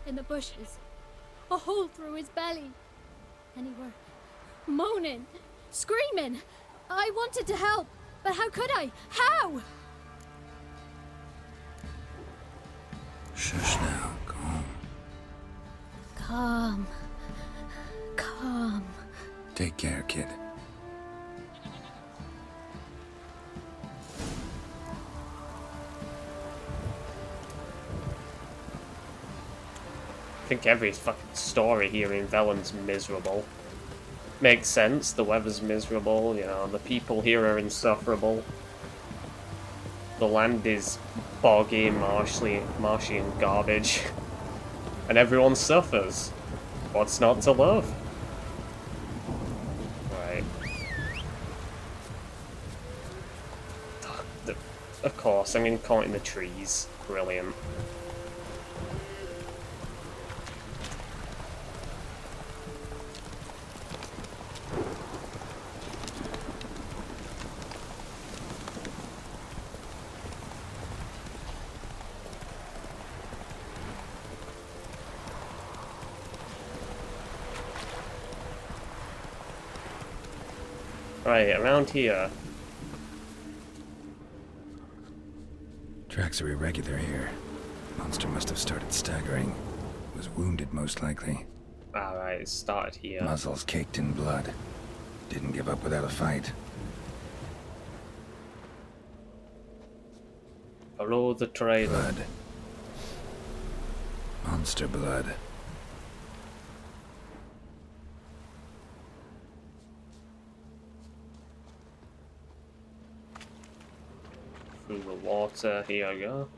in the bushes. A hole through his belly. And he were moaning, screaming. I wanted to help, but how could I? How? Shush now, calm. Calm. Calm. Take care, kid. I think every fucking story here in Velen's miserable. Makes sense, the weather's miserable, you know, the people here are insufferable. The land is boggy, marshy and garbage. And everyone suffers. What's not to love? Right. Of course, I'm getting caught in the trees. Brilliant. Right, around here. Tracks are irregular here. Monster must have started staggering. Was wounded, most likely. Alright, it started here. Muzzles caked in blood. Didn't give up without a fight. Follow the trail. Blood. Monster blood. Through the water, here I go.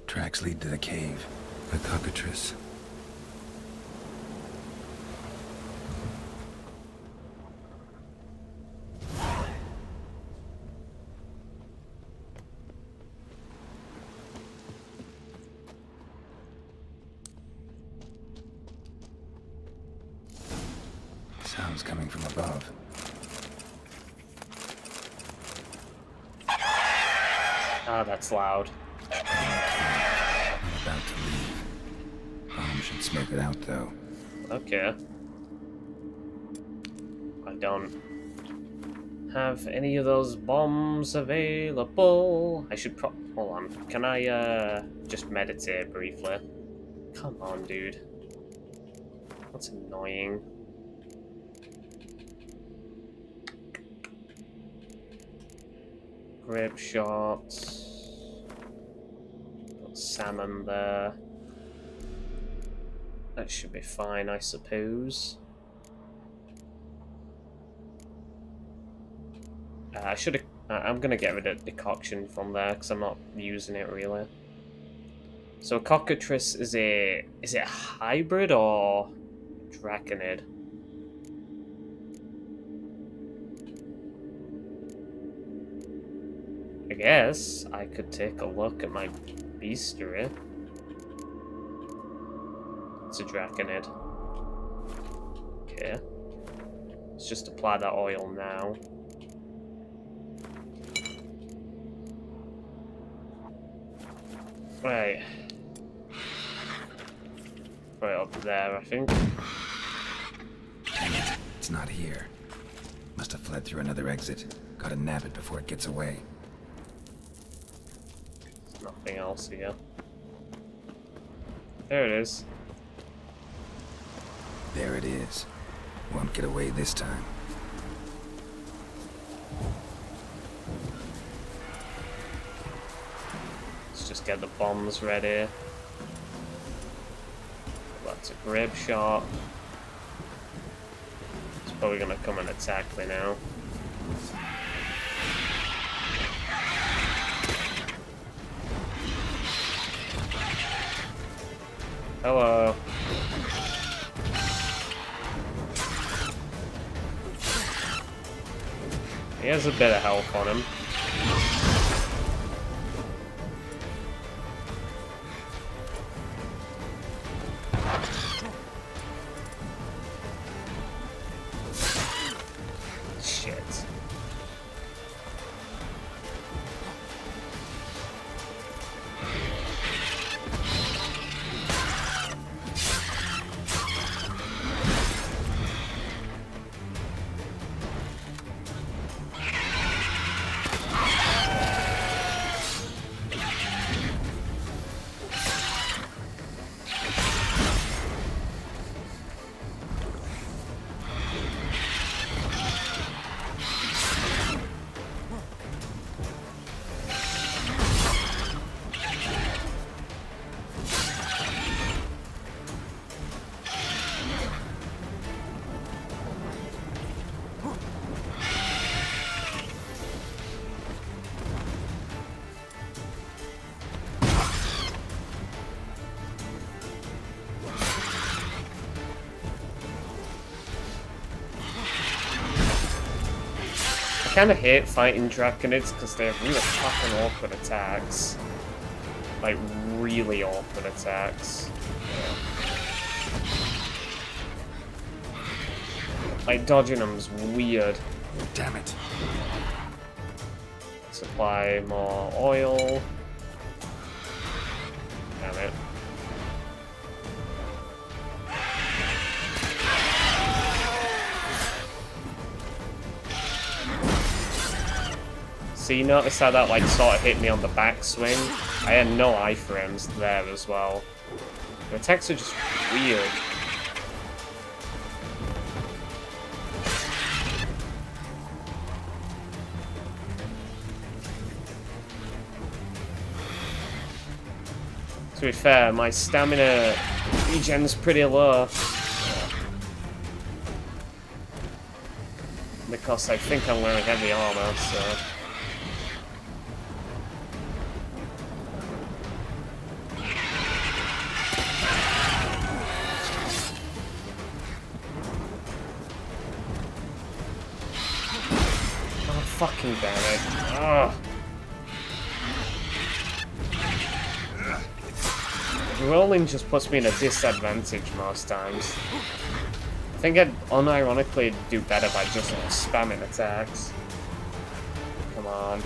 Tracks lead to the cave. The cockatrice. Sounds coming from above. Ah, that's loud. I'm about to leave. Bomb should smoke it out, though. Okay. I don't have any of those bombs available. I should hold on. Can I, just meditate briefly? Come on, dude. That's annoying. Grape shots. Got salmon there. That should be fine, I suppose. I should have. I'm gonna get rid of decoction from there because I'm not using it really. So cockatrice is it a hybrid or draconid? I guess I could take a look at my bestiary. It's a draconid. Okay. Let's just apply that oil now. Right. Right up there, I think. Dang it. It's not here. Must have fled through another exit. Gotta nab it before it gets away. There's nothing else here. There it is. There it is. Won't get away this time. Let's just get the bombs ready. That's a grab shot. It's probably gonna come and attack me now. Hello. He has a bit of health on him. Shit. I kind of hate fighting Draconids because they have really fucking awkward attacks. Like, really awkward attacks. Like, dodging them's weird. Damn it. Supply more oil. Damn it. So you notice how that like sort of hit me on the backswing? I had no iframes there as well. The attacks are just weird. To be fair, my stamina regen's pretty low. Because I think I'm wearing heavy armor, so... Fucking damn it. Ugh. Rolling just puts me in a disadvantage most times. I think I'd unironically do better by just spamming attacks. Come on.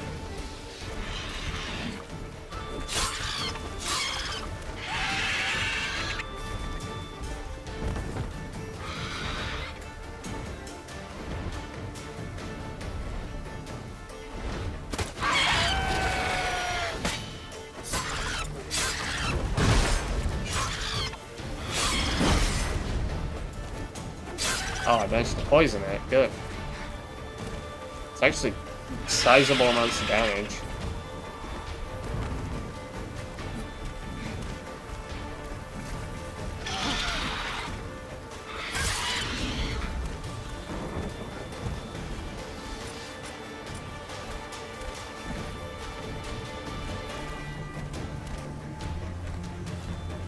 Oh, I managed to poison it. Good. It's actually sizable amounts of damage.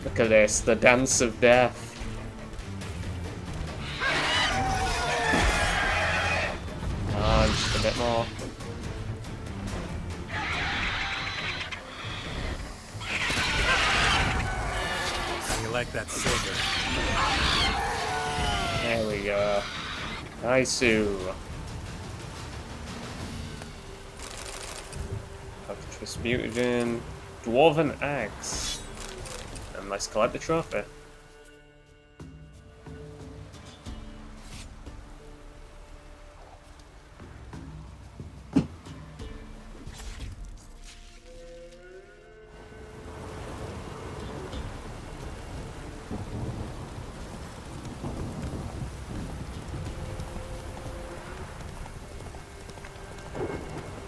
Look at this, the dance of death. Just a bit more. You like that silver? There we go. Nice-oo. Actress Mutagen. Dwarven Axe. And let's collect the trophy.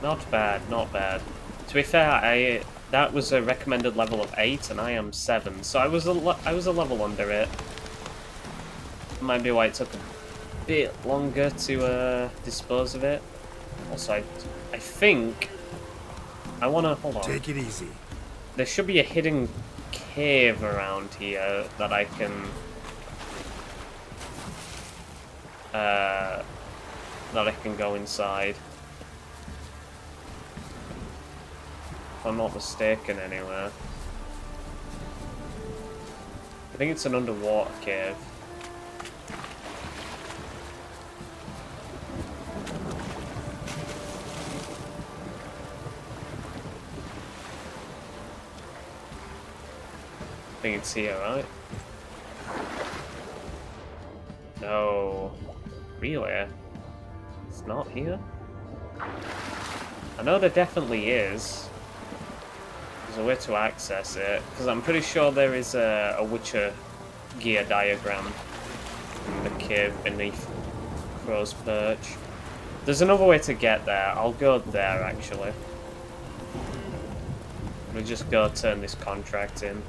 Not bad, not bad. To be fair, that was a recommended level of 8, and I am 7, so I was a level under it. Might be why it took a bit longer to dispose of it. Also, I think I want to hold on. Take it easy. There should be a hidden cave around here that I can go inside. If I'm not mistaken, anywhere. I think it's an underwater cave. I think it's here, right? No. Really? It's not here? I know there definitely is. There's a way to access it, because I'm pretty sure there is a Witcher gear diagram in the cave beneath Crow's Perch. There's another way to get there. I'll go there, actually. We'll just go turn this contract in.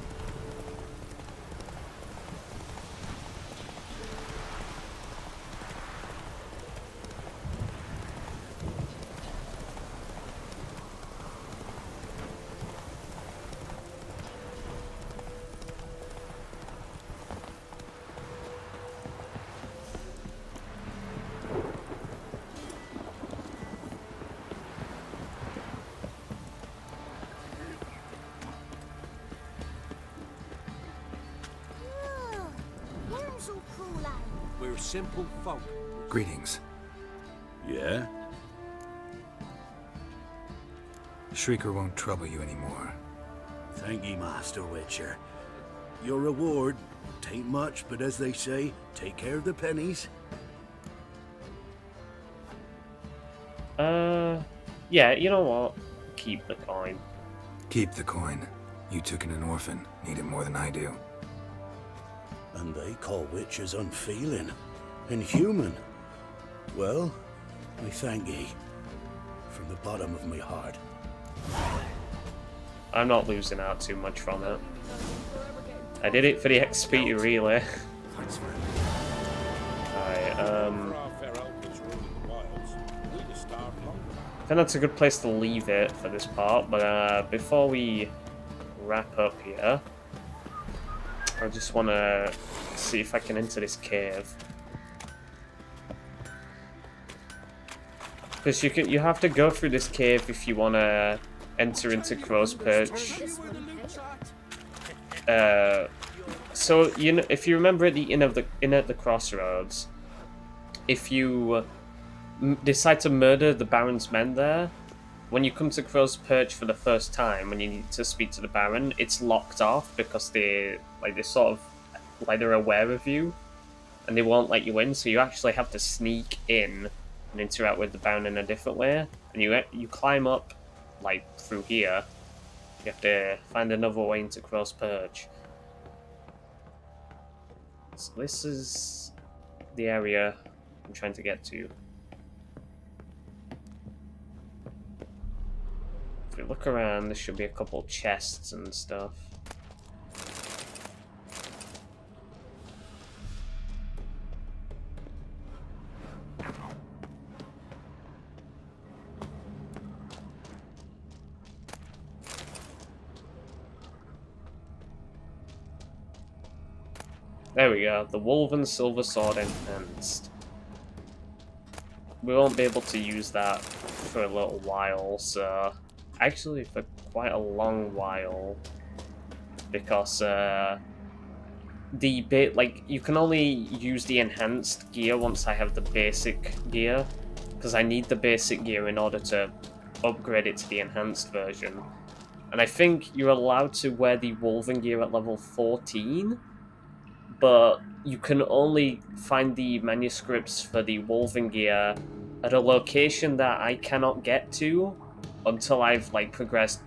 We're simple folk. Greetings. Yeah? Shrieker won't trouble you anymore. Thank ye, Master Witcher. Your reward, tain't much, but as they say, take care of the pennies. Yeah, you know what? Keep the coin. Keep the coin. You took in an orphan. Need it more than I do. And they call witches unfeeling, inhuman. Well, I thank ye, from the bottom of my heart. I'm not losing out too much from it. I did it for the XP, really. Alright, I think that's a good place to leave it for this part, but before we wrap up here, I just want to see if I can enter this cave. Because you have to go through this cave if you want to enter into Crow's Perch. So you know, if you remember at the inn at the crossroads, if you decide to murder the Baron's men there, when you come to Crow's Perch for the first time, when you need to speak to the Baron, it's locked off because they're aware of you, and they won't let you in. So you actually have to sneak in and interact with the Baron in a different way. And you climb up like through here. You have to find another way into Crow's Perch. So this is the area I'm trying to get to. If we look around, there should be a couple chests and stuff. There we go, the Wolven Silver Sword Enhanced. We won't be able to use that for a little while, so... Actually, for quite a long while. Because, you can only use the enhanced gear once I have the basic gear. Because I need the basic gear in order to upgrade it to the enhanced version. And I think you're allowed to wear the Wolven gear at level 14. But you can only find the manuscripts for the Wolven gear at a location that I cannot get to until I've progressed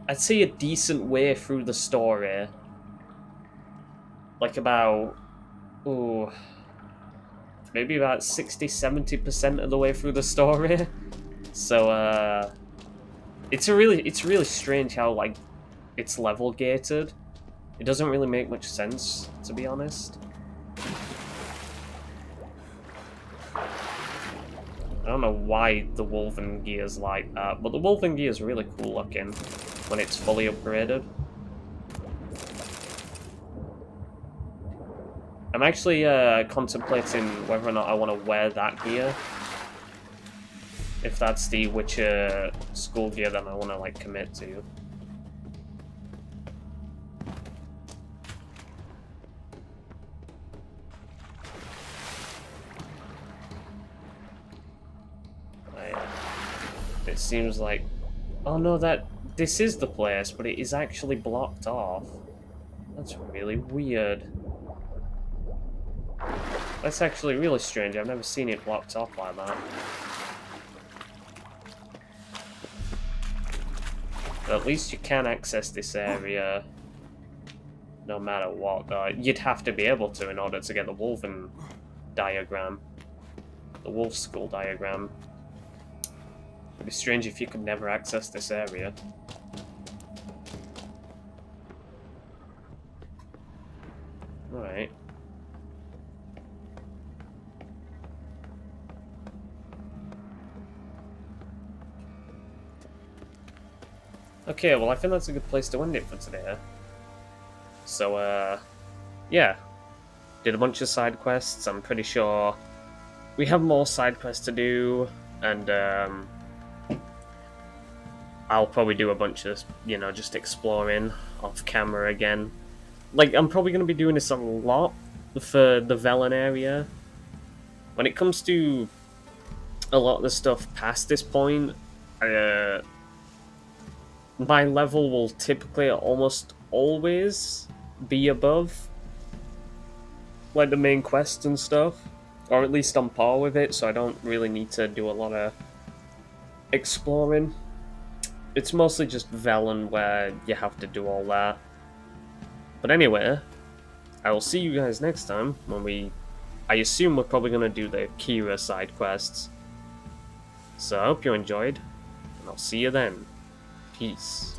I'd say a decent way through the story. About maybe about 60-70% of the way through the story. So it's really strange how like it's level gated. It doesn't really make much sense, to be honest. I don't know why the Wolven gear's like that, but the Wolven gear is really cool looking when it's fully upgraded. I'm actually contemplating whether or not I want to wear that gear. If that's the Witcher school gear, then I want to like commit to. It seems like, oh no, this is the place, but it is actually blocked off. That's really weird. That's actually really strange. I've never seen it blocked off like that. But at least you can access this area no matter what, though. You'd have to be able to in order to get the Wolven diagram. The Wolf School diagram. It'd be strange if you could never access this area. Alright. Okay, well I think that's a good place to end it for today. So, yeah. Did a bunch of side quests. I'm pretty sure we have more side quests to do, and I'll probably do a bunch of, you know, just exploring off camera again. Like, I'm probably going to be doing this a lot for the Velen area. When it comes to a lot of the stuff past this point, my level will typically almost always be above, like, the main quest and stuff. Or at least on par with it, so I don't really need to do a lot of exploring. It's mostly just Velen where you have to do all that. But anyway, I will see you guys next time when I assume we're probably going to do the Kira side quests. So I hope you enjoyed, and I'll see you then. Peace.